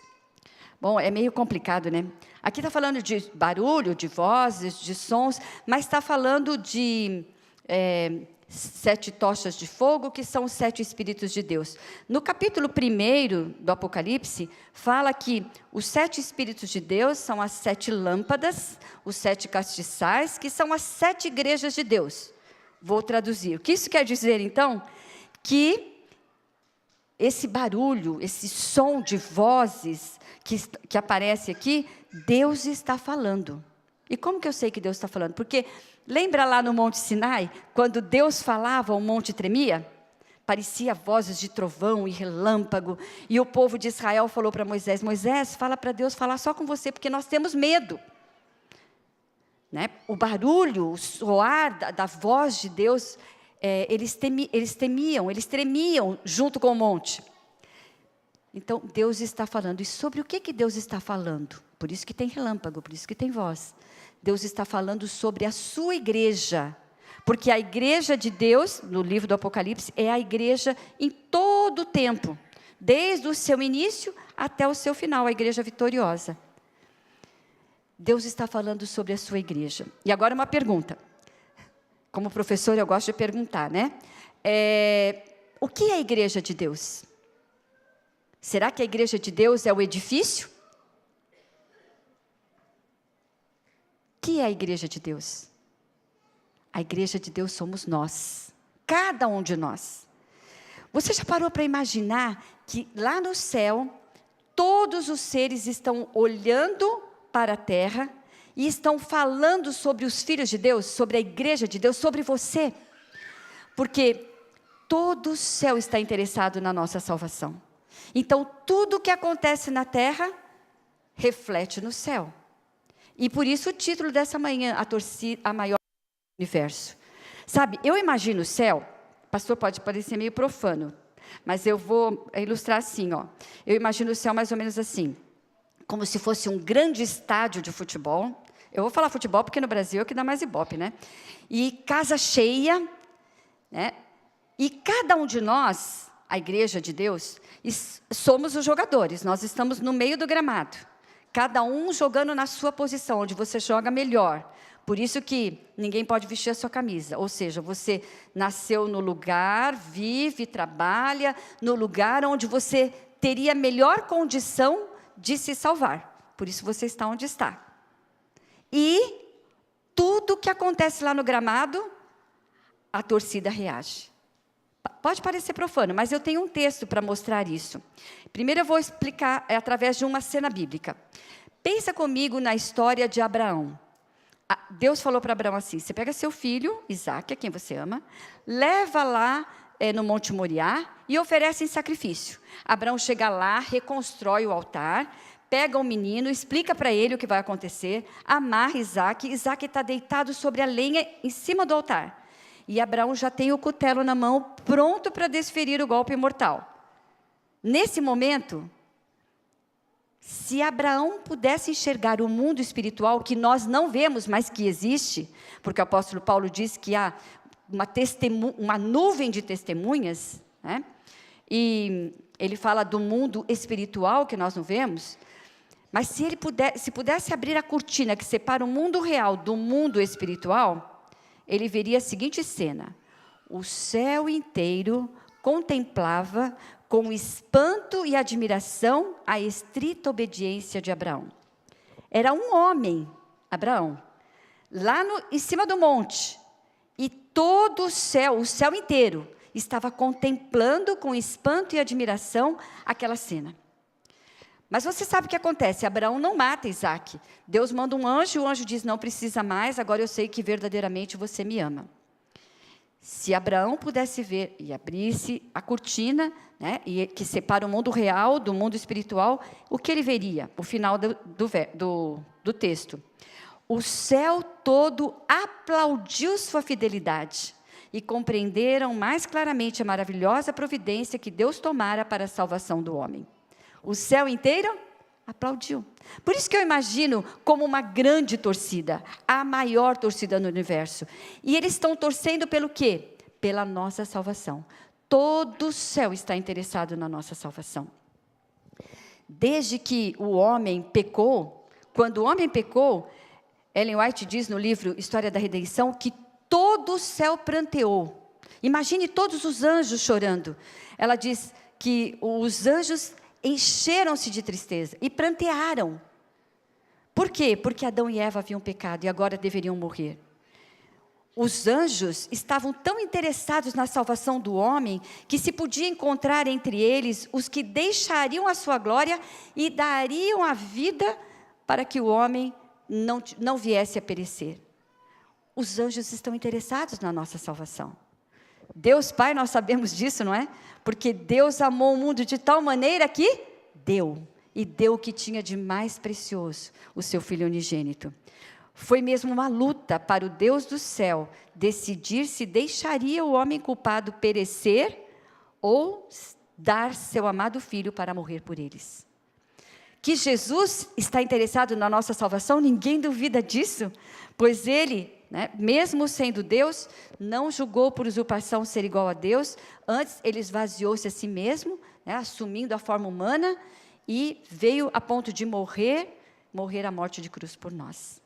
[SPEAKER 8] Bom, é meio complicado, né? Aqui está falando de barulho, de vozes, de sons, mas está falando de 7 tochas de fogo, que são os 7 Espíritos de Deus. No capítulo 1 do Apocalipse, fala que os 7 Espíritos de Deus são as 7 lâmpadas, os 7 castiçais, que são as 7 igrejas de Deus. Vou traduzir. O que isso quer dizer, então? Que esse barulho, esse som de vozes que aparece aqui, Deus está falando. E como que eu sei que Deus está falando? Porque lembra lá no Monte Sinai, quando Deus falava, o monte tremia? Parecia vozes de trovão e relâmpago. E o povo de Israel falou para Moisés: Moisés, fala para Deus falar só com você, porque nós temos medo. Né? O barulho, o soar da voz de Deus eles tremiam junto com o monte. Então, Deus está falando. E sobre o que Deus está falando? Por isso que tem relâmpago, por isso que tem voz. Deus está falando sobre a sua igreja. Porque a igreja de Deus, no livro do Apocalipse, é a igreja em todo o tempo. Desde o seu início até o seu final, a igreja vitoriosa. Deus está falando sobre a sua igreja. E agora uma pergunta. Como professor, eu gosto de perguntar, né? O que é a igreja de Deus? Será que a igreja de Deus é o edifício? O que é a igreja de Deus? A igreja de Deus somos nós. Cada um de nós. Você já parou para imaginar que lá no céu, todos os seres estão olhando para a terra e estão falando sobre os filhos de Deus, sobre a igreja de Deus, sobre você? Porque todo o céu está interessado na nossa salvação. Então, tudo o que acontece na terra, reflete no céu. E por isso o título dessa manhã, a maior do universo. Sabe, eu imagino o céu, pastor, pode parecer meio profano, mas eu vou ilustrar assim, ó. Eu imagino o céu mais ou menos assim, como se fosse um grande estádio de futebol. Eu vou falar futebol porque no Brasil é o que dá mais ibope, né? E casa cheia, né? E cada um de nós, a igreja de Deus, somos os jogadores. Nós estamos no meio do gramado. Cada um jogando na sua posição, onde você joga melhor. Por isso que ninguém pode vestir a sua camisa. Ou seja, você nasceu no lugar, vive, trabalha, no lugar onde você teria melhor condição de se salvar. Por isso você está onde está. E tudo que acontece lá no gramado, a torcida reage. Pode parecer profano, mas eu tenho um texto para mostrar isso. Primeiro eu vou explicar através de uma cena bíblica. Pensa comigo na história de Abraão. Deus falou para Abraão assim: você pega seu filho, Isaque, a quem você ama, leva lá no Monte Moriá e oferece em sacrifício. Abraão chega lá, reconstrói o altar, pega o menino, explica para ele o que vai acontecer, amarra Isaque. Isaque está deitado sobre a lenha em cima do altar. E Abraão já tem o cutelo na mão, pronto para desferir o golpe mortal. Nesse momento, se Abraão pudesse enxergar o mundo espiritual, que nós não vemos, mas que existe, porque o apóstolo Paulo diz que há uma nuvem de testemunhas, né? E ele fala do mundo espiritual que nós não vemos, mas se pudesse abrir a cortina que separa o mundo real do mundo espiritual, ele veria a seguinte cena: o céu inteiro contemplava com espanto e admiração a estrita obediência de Abraão. Era um homem, Abraão, lá em cima do monte, e todo o céu inteiro, estava contemplando com espanto e admiração aquela cena. Mas você sabe o que acontece? Abraão não mata Isaque. Deus manda um anjo, e o anjo diz: não precisa mais, agora eu sei que verdadeiramente você me ama. Se Abraão pudesse ver e abrisse a cortina, né, que separa o mundo real do mundo espiritual, o que ele veria? O final do texto. O céu todo aplaudiu sua fidelidade e compreenderam mais claramente a maravilhosa providência que Deus tomara para a salvação do homem. O céu inteiro aplaudiu. Por isso que eu imagino como uma grande torcida, a maior torcida no universo. E eles estão torcendo pelo quê? Pela nossa salvação. Todo o céu está interessado na nossa salvação. Desde que o homem pecou, quando o homem pecou, Ellen White diz no livro História da Redenção que todo o céu pranteou. Imagine todos os anjos chorando. Ela diz que os anjos encheram-se de tristeza e prantearam. Por quê? Porque Adão e Eva haviam pecado e agora deveriam morrer. Os anjos estavam tão interessados na salvação do homem que se podia encontrar entre eles os que deixariam a sua glória e dariam a vida para que o homem não viesse a perecer. Os anjos estão interessados na nossa salvação. Deus Pai, nós sabemos disso, não é? Porque Deus amou o mundo de tal maneira que deu. E deu o que tinha de mais precioso, o seu Filho unigênito. Foi mesmo uma luta para o Deus do céu decidir se deixaria o homem culpado perecer ou dar seu amado filho para morrer por eles. Que Jesus está interessado na nossa salvação, ninguém duvida disso, pois ele, mesmo sendo Deus, não julgou por usurpação ser igual a Deus, antes ele esvaziou-se a si mesmo, assumindo a forma humana, e veio a ponto de morrer a morte de cruz por nós.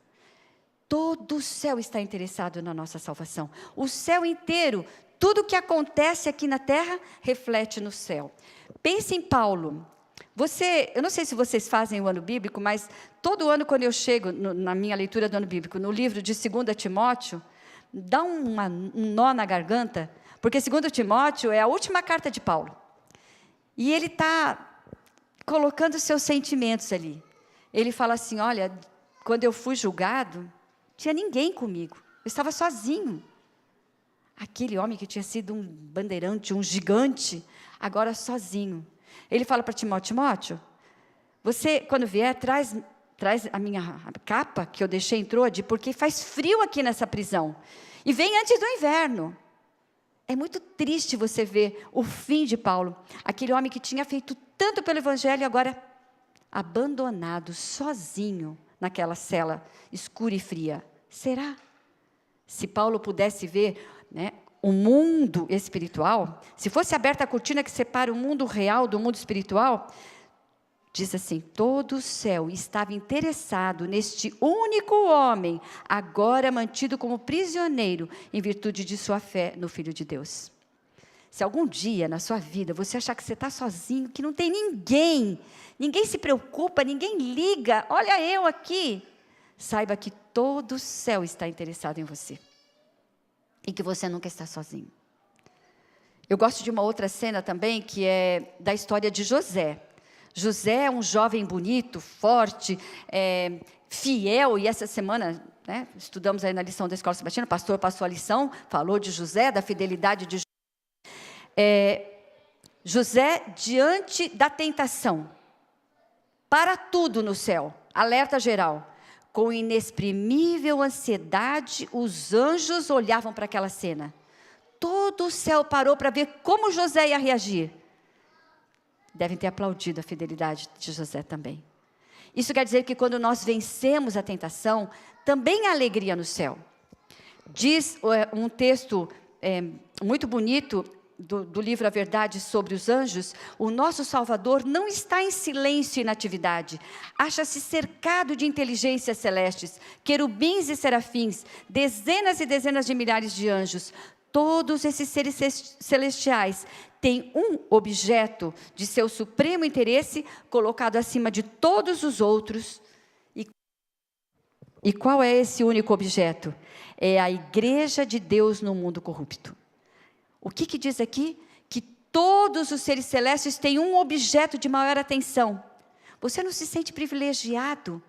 [SPEAKER 8] Todo o céu está interessado na nossa salvação. O céu inteiro, tudo que acontece aqui na terra, reflete no céu. Pense em Paulo. Eu não sei se vocês fazem o ano bíblico, mas todo ano quando eu chego na minha leitura do ano bíblico, no livro de 2 Timóteo, dá um nó na garganta, porque 2 Timóteo é a última carta de Paulo. E ele está colocando seus sentimentos ali. Ele fala assim, olha, quando eu fui julgado, tinha ninguém comigo, eu estava sozinho. Aquele homem que tinha sido um bandeirante, um gigante, agora sozinho. Ele fala para Timóteo, você, quando vier, traz a minha capa, que eu deixei em Troade, porque faz frio aqui nessa prisão. E vem antes do inverno. É muito triste você ver o fim de Paulo. Aquele homem que tinha feito tanto pelo Evangelho, agora abandonado, sozinho, naquela cela escura e fria. Será? Se Paulo pudesse ver, o mundo espiritual, se fosse aberta a cortina que separa o mundo real do mundo espiritual, diz assim, todo o céu estava interessado neste único homem, agora mantido como prisioneiro, em virtude de sua fé no Filho de Deus. Se algum dia na sua vida você achar que você está sozinho, que não tem ninguém se preocupa, ninguém liga, olha eu aqui, saiba que todo o céu está interessado em você. E que você nunca está sozinho. Eu gosto de uma outra cena também, que é da história de José. José é um jovem bonito, forte, fiel, e essa semana, estudamos aí na lição da Escola Sabatina, o pastor passou a lição, falou de José, da fidelidade de José. José, diante da tentação, para tudo no céu, alerta geral, com inexprimível ansiedade, os anjos olhavam para aquela cena. Todo o céu parou para ver como José ia reagir. Devem ter aplaudido a fidelidade de José também. Isso quer dizer que quando nós vencemos a tentação, também há alegria no céu. Diz um texto muito bonito do livro A Verdade sobre os Anjos, o nosso Salvador não está em silêncio e inatividade, acha-se cercado de inteligências celestes, querubins e serafins, dezenas e dezenas de milhares de anjos. Todos esses seres celestiais têm um objeto de seu supremo interesse colocado acima de todos os outros. E qual é esse único objeto? É a igreja de Deus no mundo corrupto. O que diz aqui? Que todos os seres celestes têm um objeto de maior atenção. Você não se sente privilegiado?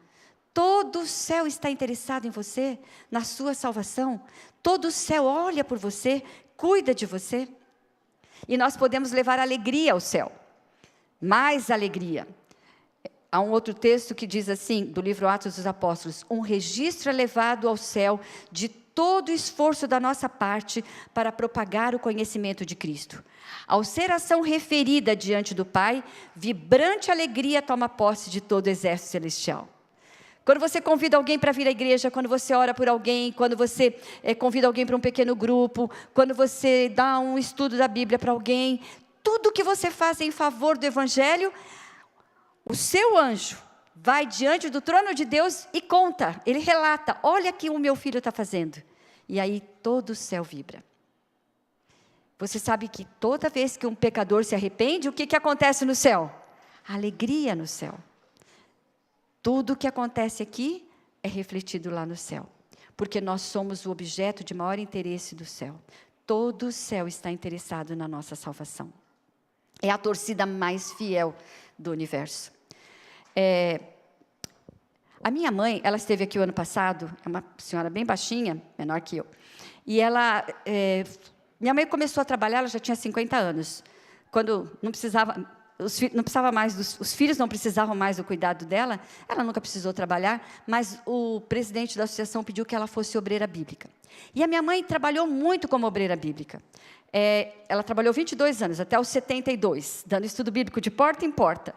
[SPEAKER 8] Todo o céu está interessado em você, na sua salvação. Todo o céu olha por você, cuida de você. E nós podemos levar alegria ao céu. Mais alegria. Há um outro texto que diz assim, do livro Atos dos Apóstolos, um registro é levado ao céu de todo o esforço da nossa parte para propagar o conhecimento de Cristo. Ao ser ação referida diante do Pai, vibrante alegria toma posse de todo o exército celestial. Quando você convida alguém para vir à igreja, quando você ora por alguém, quando você convida alguém para um pequeno grupo, quando você dá um estudo da Bíblia para alguém, tudo que você faz em favor do Evangelho, o seu anjo vai diante do trono de Deus e conta, ele relata, olha o que o meu filho está fazendo. E aí todo o céu vibra. Você sabe que toda vez que um pecador se arrepende, o que acontece no céu? Alegria no céu. Tudo o que acontece aqui é refletido lá no céu. Porque nós somos o objeto de maior interesse do céu. Todo o céu está interessado na nossa salvação. É a torcida mais fiel do universo. A minha mãe, ela esteve aqui o ano passado, é uma senhora bem baixinha, menor que eu, e minha mãe começou a trabalhar, ela já tinha 50 anos, quando não precisava, não precisava mais os filhos não precisavam mais do cuidado dela, ela nunca precisou trabalhar, mas o presidente da associação pediu que ela fosse obreira bíblica. E a minha mãe trabalhou muito como obreira bíblica. Ela trabalhou 22 anos, até os 72, dando estudo bíblico de porta em porta.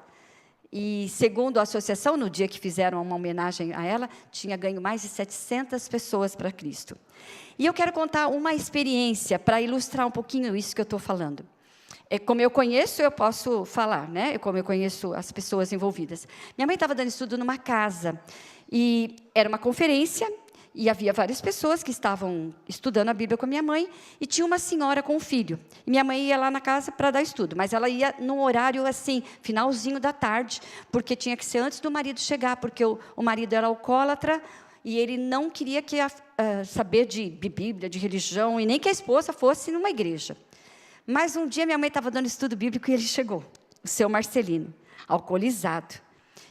[SPEAKER 8] E, segundo a associação, no dia que fizeram uma homenagem a ela, tinha ganho mais de 700 pessoas para Cristo. E eu quero contar uma experiência para ilustrar um pouquinho isso que eu estou falando. Como eu conheço, eu posso falar, né? Como eu conheço as pessoas envolvidas. Minha mãe estava dando estudo numa casa, e era uma conferência, e havia várias pessoas que estavam estudando a Bíblia com a minha mãe, e tinha uma senhora com um filho. E minha mãe ia lá na casa para dar estudo, mas ela ia num horário assim, finalzinho da tarde, porque tinha que ser antes do marido chegar, porque o marido era alcoólatra, e ele não queria saber de Bíblia, de religião, e nem que a esposa fosse numa igreja. Mas um dia minha mãe estava dando estudo bíblico e ele chegou, o seu Marcelino, alcoolizado.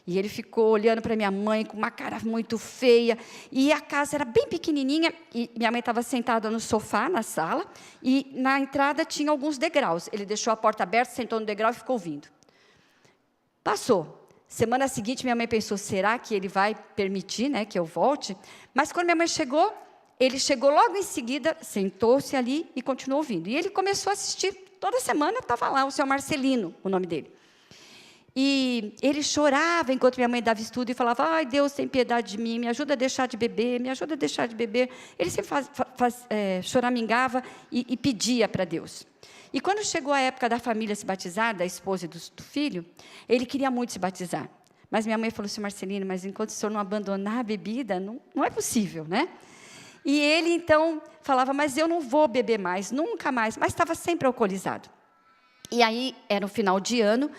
[SPEAKER 8] E ele ficou olhando para minha mãe com uma cara muito feia. E a casa era bem pequenininha. E minha mãe estava sentada no sofá, na sala. E na entrada tinha alguns degraus. Ele deixou a porta aberta, sentou no degrau e ficou ouvindo. Passou. Semana seguinte, minha mãe pensou, será que ele vai permitir, né, que eu volte? Mas quando minha mãe chegou, ele chegou logo em seguida, sentou-se ali e continuou ouvindo. E ele começou a assistir. Toda semana estava lá o seu Marcelino, o nome dele. E ele chorava enquanto minha mãe dava estudo e falava, ai, Deus tem piedade de mim, me ajuda a deixar de beber, me ajuda a deixar de beber. Ele sempre choramingava e pedia para Deus. E quando chegou a época da família se batizar, da esposa e do filho, ele queria muito se batizar. Mas minha mãe falou assim, Marcelino, mas enquanto o senhor não abandonar a bebida, não é possível, né? E ele, então, falava, mas eu não vou beber mais, nunca mais, mas estava sempre alcoolizado. E aí, era um final de ano,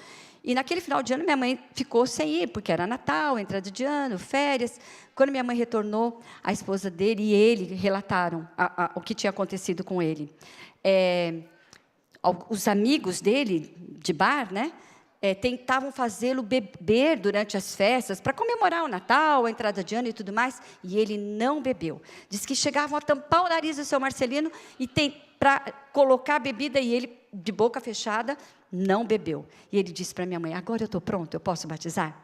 [SPEAKER 8] e naquele final de ano, minha mãe ficou sem ir, porque era Natal, entrada de ano, férias. Quando minha mãe retornou, a esposa dele e ele relataram o que tinha acontecido com ele. Os amigos dele, de bar, né, tentavam fazê-lo beber durante as festas, para comemorar o Natal, a entrada de ano e tudo mais, e ele não bebeu. Diz que chegavam a tampar o nariz do seu Marcelino e para colocar a bebida, e ele, de boca fechada, não bebeu. E ele disse para minha mãe, agora eu estou pronto, eu posso batizar?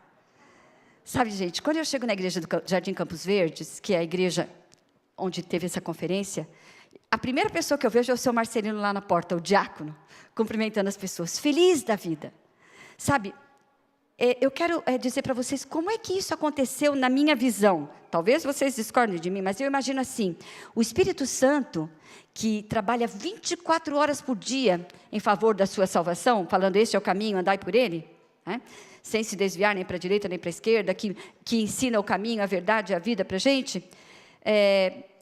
[SPEAKER 8] Sabe, gente, quando eu chego na igreja do Jardim Campos Verdes, que é a igreja onde teve essa conferência, a primeira pessoa que eu vejo é o seu Marcelino lá na porta, o diácono, cumprimentando as pessoas, feliz da vida. Sabe, eu quero dizer para vocês como é que isso aconteceu na minha visão. Talvez vocês discordem de mim, mas eu imagino assim, o Espírito Santo, que trabalha 24 horas por dia em favor da sua salvação, falando, este é o caminho, andai por ele, né? Sem se desviar nem para a direita nem para a esquerda, que ensina o caminho, a verdade e a vida para a gente,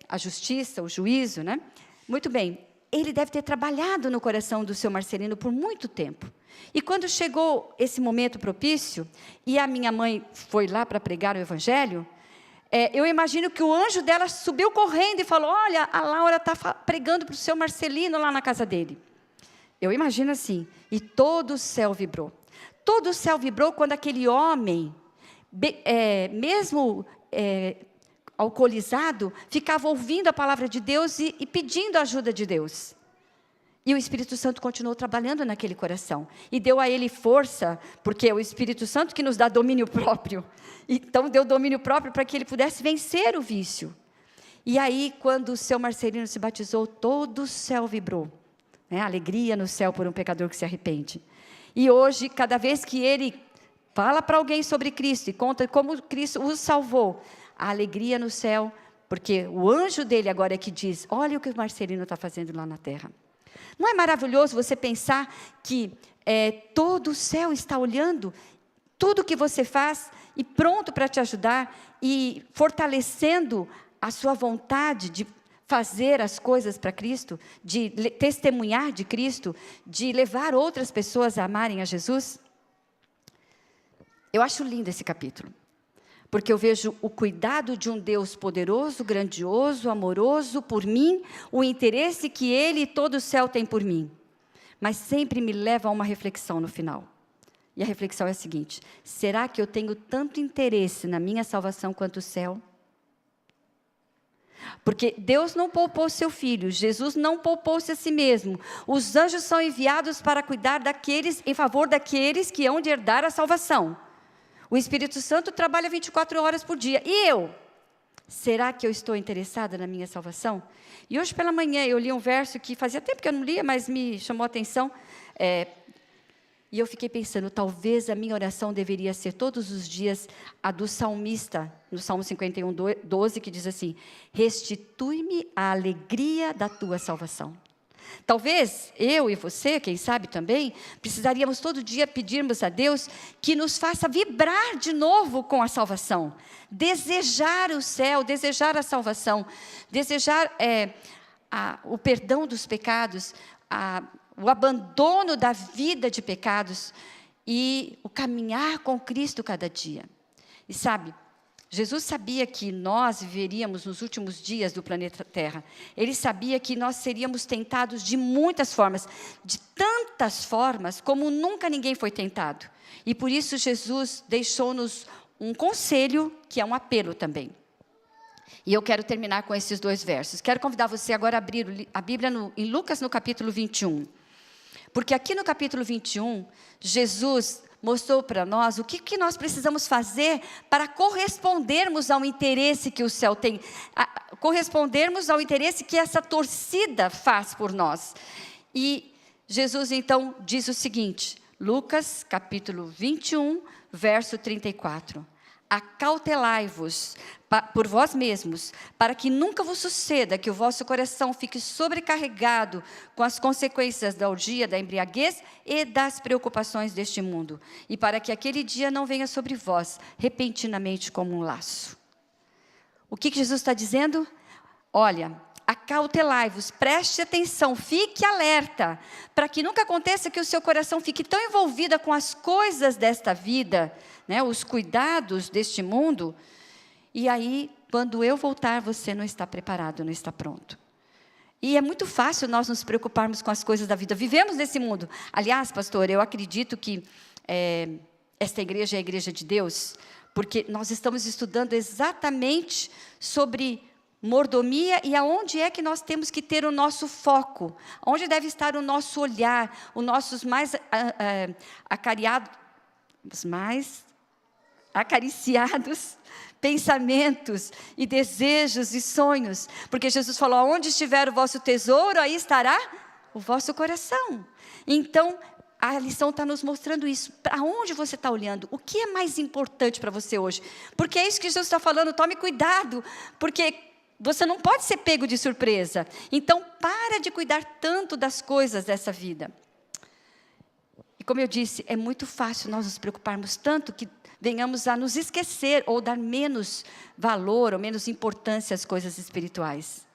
[SPEAKER 8] a justiça, o juízo, né? Muito bem, ele deve ter trabalhado no coração do seu Marcelino por muito tempo. E quando chegou esse momento propício, e a minha mãe foi lá para pregar o Evangelho, eu imagino que o anjo dela subiu correndo e falou, olha, a Laura está pregando para o seu Marcelino lá na casa dele. Eu imagino assim, e todo o céu vibrou. Todo o céu vibrou quando aquele homem, mesmo alcoolizado, ficava ouvindo a palavra de Deus e pedindo a ajuda de Deus. E o Espírito Santo continuou trabalhando naquele coração. E deu a ele força, porque é o Espírito Santo que nos dá domínio próprio. Então, deu domínio próprio para que ele pudesse vencer o vício. E aí, quando o seu Marcelino se batizou, todo o céu vibrou. Né? Alegria no céu por um pecador que se arrepende. E hoje, cada vez que ele fala para alguém sobre Cristo e conta como Cristo o salvou, a alegria no céu, porque o anjo dele agora é que diz, olha o que o Marcelino está fazendo lá na terra. Não é maravilhoso você pensar que todo o céu está olhando tudo o que você faz e pronto para te ajudar e fortalecendo a sua vontade de fazer as coisas para Cristo, de testemunhar de Cristo, de levar outras pessoas a amarem a Jesus? Eu acho lindo esse capítulo, porque eu vejo o cuidado de um Deus poderoso, grandioso, amoroso por mim, o interesse que Ele e todo o céu tem por mim. Mas sempre me leva a uma reflexão no final. E a reflexão é a seguinte, será que eu tenho tanto interesse na minha salvação quanto o céu? Porque Deus não poupou seu filho, Jesus não poupou-se a si mesmo. Os anjos são enviados para cuidar daqueles, em favor daqueles que hão de herdar a salvação. O Espírito Santo trabalha 24 horas por dia. E eu? Será que eu estou interessada na minha salvação? E hoje pela manhã eu li um verso que fazia tempo que eu não lia, mas me chamou a atenção. E eu fiquei pensando, talvez a minha oração deveria ser todos os dias a do salmista, no Salmo 51, 12, que diz assim: restitui-me a alegria da tua salvação. Talvez eu e você, quem sabe também, precisaríamos todo dia pedirmos a Deus que nos faça vibrar de novo com a salvação, desejar o céu, desejar a salvação, desejar o perdão dos pecados, o abandono da vida de pecados e o caminhar com Cristo cada dia. E sabe, Jesus sabia que nós viveríamos nos últimos dias do planeta Terra. Ele sabia que nós seríamos tentados de muitas formas, de tantas formas como nunca ninguém foi tentado. E por isso Jesus deixou-nos um conselho que é um apelo também. E eu quero terminar com esses 2 versos. Quero convidar você agora a abrir a Bíblia em Lucas, no capítulo 21. Porque aqui no capítulo 21, Jesus mostrou para nós o que nós precisamos fazer para correspondermos ao interesse que o céu tem, correspondermos ao interesse que essa torcida faz por nós. E Jesus então diz o seguinte, Lucas capítulo 21, verso 34. Acautelai-vos por vós mesmos, para que nunca vos suceda que o vosso coração fique sobrecarregado com as consequências da orgia, da embriaguez e das preocupações deste mundo, e para que aquele dia não venha sobre vós repentinamente como um laço. O que Jesus está dizendo? Olha, acautelai-vos, preste atenção, fique alerta, para que nunca aconteça que o seu coração fique tão envolvido com as coisas desta vida, né, os cuidados deste mundo, e aí, quando eu voltar, você não está preparado, não está pronto. E é muito fácil nós nos preocuparmos com as coisas da vida. Vivemos nesse mundo. Aliás, pastor, eu acredito que esta igreja é a igreja de Deus, porque nós estamos estudando exatamente sobre mordomia e aonde é que nós temos que ter o nosso foco, onde deve estar o nosso olhar, os nossos mais acariciados pensamentos e desejos e sonhos, porque Jesus falou, aonde estiver o vosso tesouro, aí estará o vosso coração. Então, a lição está nos mostrando isso, para onde você está olhando, o que é mais importante para você hoje, porque é isso que Jesus está falando, tome cuidado, porque você não pode ser pego de surpresa, então para de cuidar tanto das coisas dessa vida. E como eu disse, é muito fácil nós nos preocuparmos tanto que venhamos a nos esquecer ou dar menos valor ou menos importância às coisas espirituais.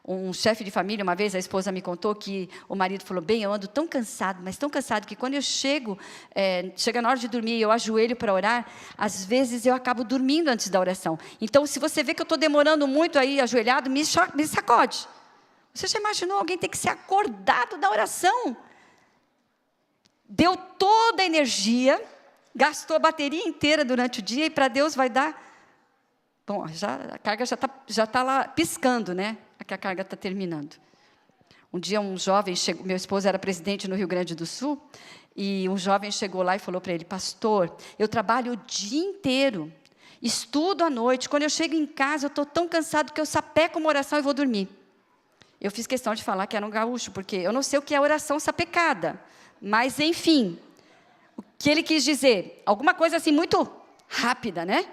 [SPEAKER 8] Um chefe de família, uma vez a esposa me contou que o marido falou, bem, eu ando tão cansado, mas tão cansado que quando eu chega na hora de dormir, eu ajoelho para orar, às vezes eu acabo dormindo antes da oração. Então, se você vê que eu estou demorando muito aí ajoelhado, me sacode. Você já imaginou alguém ter que ser acordado da oração? Deu toda a energia, gastou a bateria inteira durante o dia e para Deus vai dar... Bom, a carga já está lá piscando, né? Que a carga está terminando. Um dia um jovem chegou, meu esposo era presidente no Rio Grande do Sul, e um jovem chegou lá e falou para ele, pastor, eu trabalho o dia inteiro, estudo à noite, quando eu chego em casa eu estou tão cansado que eu sapeco uma oração e vou dormir. Eu fiz questão de falar que era um gaúcho, porque eu não sei o que é oração sapecada, mas enfim, o que ele quis dizer, alguma coisa assim muito rápida, né?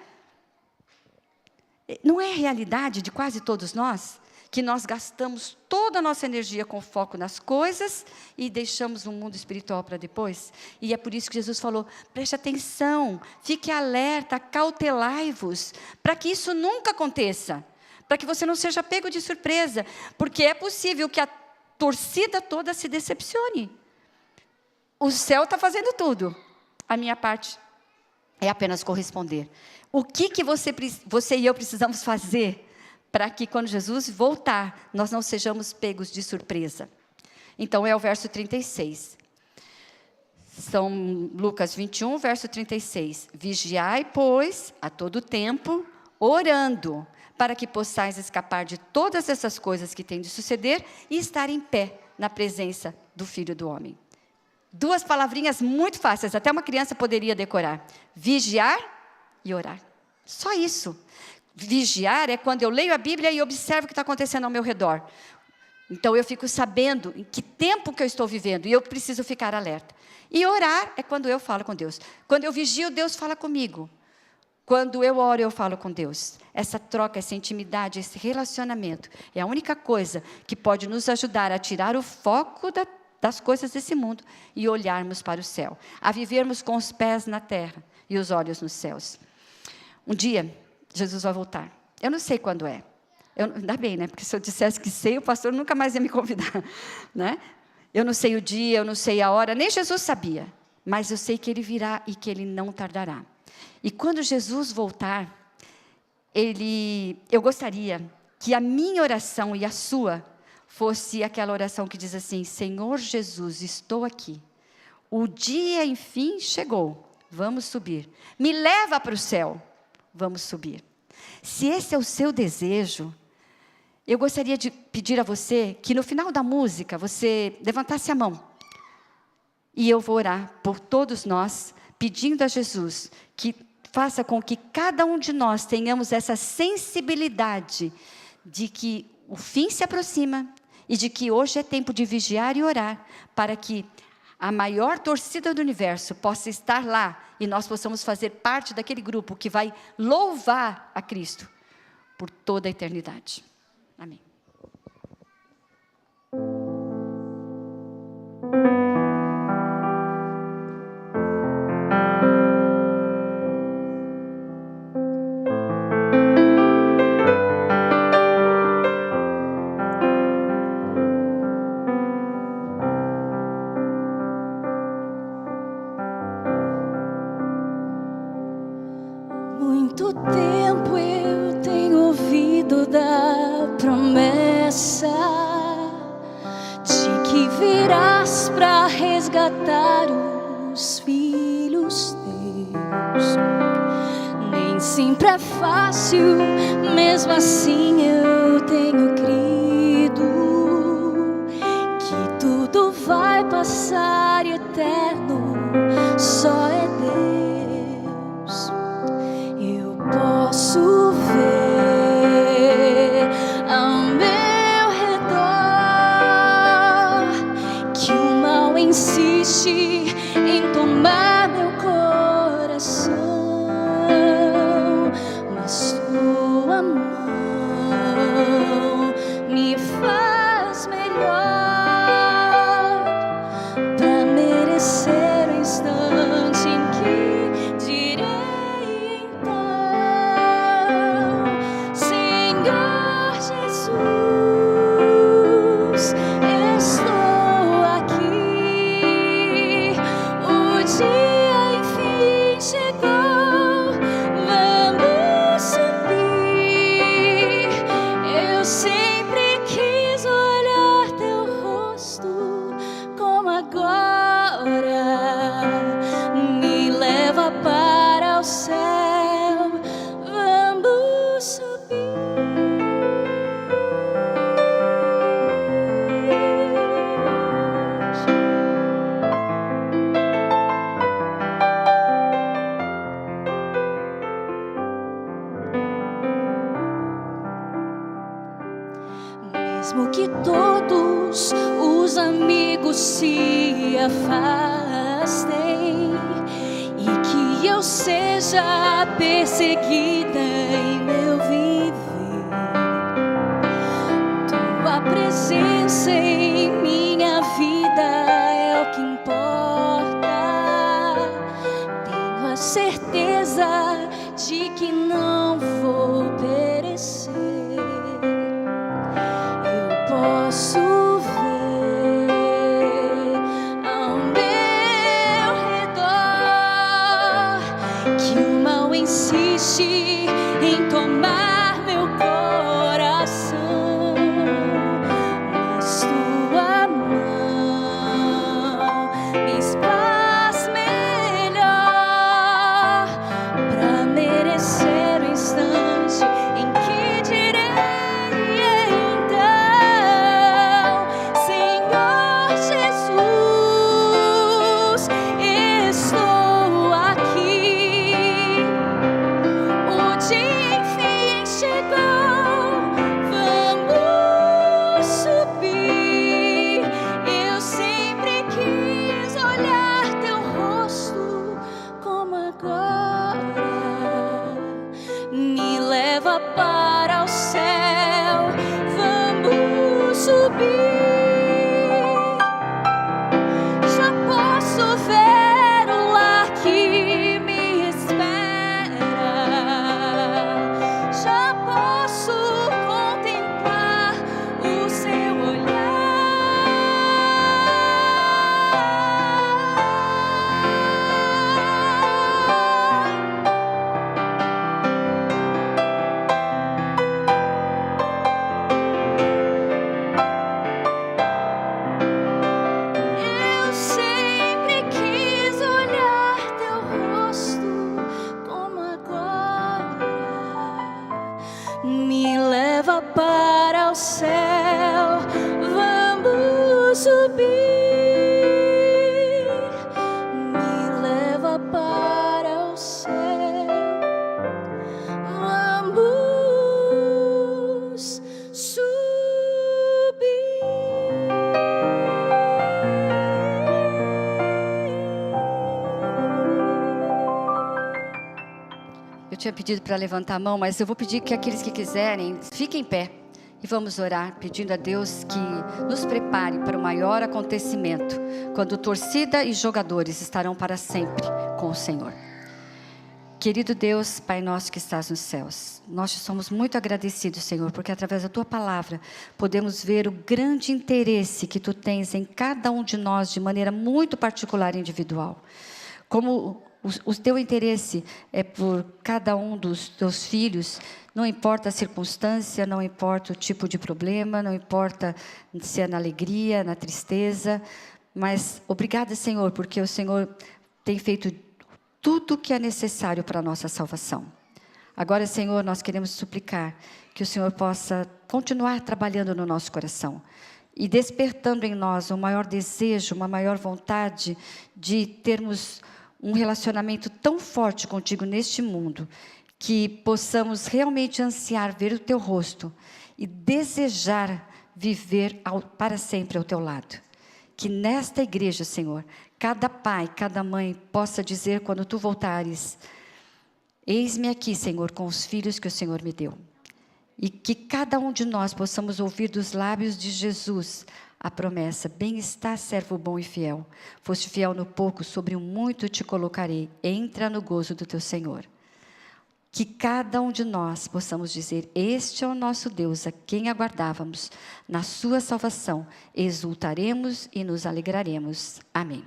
[SPEAKER 8] Não é a realidade de quase todos nós? Que nós gastamos toda a nossa energia com foco nas coisas e deixamos o mundo espiritual para depois. E é por isso que Jesus falou, preste atenção, fique alerta, cautelai-vos, para que isso nunca aconteça, para que você não seja pego de surpresa, porque é possível que a torcida toda se decepcione. O céu está fazendo tudo, a minha parte é apenas corresponder. O que você e eu precisamos fazer para que quando Jesus voltar, nós não sejamos pegos de surpresa? Então, é o verso 36. São Lucas 21, verso 36. Vigiai, pois, a todo tempo, orando, para que possais escapar de todas essas coisas que têm de suceder e estar em pé na presença do Filho do Homem. 2 palavrinhas muito fáceis, até uma criança poderia decorar: vigiar e orar. Só isso. Vigiar é quando eu leio a Bíblia e observo o que está acontecendo ao meu redor. Então eu fico sabendo em que tempo que eu estou vivendo e eu preciso ficar alerta. E orar é quando eu falo com Deus. Quando eu vigio, Deus fala comigo. Quando eu oro, eu falo com Deus. Essa troca, essa intimidade, esse relacionamento é a única coisa que pode nos ajudar a tirar o foco das coisas desse mundo e olharmos para o céu, a vivermos com os pés na terra e os olhos nos céus. Um dia, Jesus vai voltar. Eu não sei quando é. Ainda bem, né? Porque se eu dissesse que sei, o pastor nunca mais ia me convidar, né? Eu não sei o dia, eu não sei a hora, nem Jesus sabia. Mas eu sei que Ele virá e que Ele não tardará. E quando Jesus voltar, eu gostaria que a minha oração e a sua fosse aquela oração que diz assim: Senhor Jesus, estou aqui. O dia, enfim, chegou. Vamos subir. Me leva para o céu. Vamos subir. Se esse é o seu desejo, eu gostaria de pedir a você que no final da música você levantasse a mão. E eu vou orar por todos nós, pedindo a Jesus que faça com que cada um de nós tenhamos essa sensibilidade de que o fim se aproxima e de que hoje é tempo de vigiar e orar, para que a maior torcida do universo possa estar lá e nós possamos fazer parte daquele grupo que vai louvar a Cristo por toda a eternidade. Amém.
[SPEAKER 6] Muito tempo eu tenho ouvido da promessa de que virás para resgatar os filhos teus. Nem sempre é fácil, mesmo assim eu tenho crido que tudo vai passar e eterno só é Deus. Eu posso ver ao meu redor que o mal insiste em tomar meu coração, mas tua mão me faz melhor para merecer o instante em que direi então: Senhor Jesus, estou aqui. O dia enfim chegou, vamos subir. Eu sempre quis olhar teu rosto como agora. Me leva para o céu, vamos subir. Mesmo que todos os amigos se afastem e que eu seja perseguida em meu viver, tua presença em minha vida é o que importa. Tenho a certeza de que não vou perecer. Eu posso ver ao meu redor que o mal insiste em tomar meu coração, mas tua mão me faz melhor para merecer o instante em que
[SPEAKER 8] tinha pedido para levantar a mão, mas eu vou pedir que aqueles que quiserem, fiquem em pé. E vamos orar, pedindo a Deus que nos prepare para o maior acontecimento, quando torcida e jogadores estarão para sempre com o Senhor. Querido Deus, Pai nosso que estás nos céus, nós te somos muito agradecidos, Senhor, porque através da Tua palavra podemos ver o grande interesse que Tu tens em cada um de nós de maneira muito particular e individual. Como o Teu interesse é por cada um dos Teus filhos, não importa a circunstância, não importa o tipo de problema, não importa se é na alegria, na tristeza, mas obrigada, Senhor, porque o Senhor tem feito tudo o que é necessário para a nossa salvação. Agora, Senhor, nós queremos suplicar que o Senhor possa continuar trabalhando no nosso coração e despertando em nós um maior desejo, uma maior vontade de termos um relacionamento tão forte contigo neste mundo, que possamos realmente ansiar ver o Teu rosto e desejar viver para sempre ao Teu lado. Que nesta igreja, Senhor, cada pai, cada mãe possa dizer quando Tu voltares: eis-me aqui, Senhor, com os filhos que o Senhor me deu. E que cada um de nós possamos ouvir dos lábios de Jesus a promessa: bem está, servo bom e fiel. Foste fiel no pouco, sobre o muito te colocarei. Entra no gozo do teu Senhor. Que cada um de nós possamos dizer: este é o nosso Deus, a quem aguardávamos. Na sua salvação exultaremos e nos alegraremos. Amém.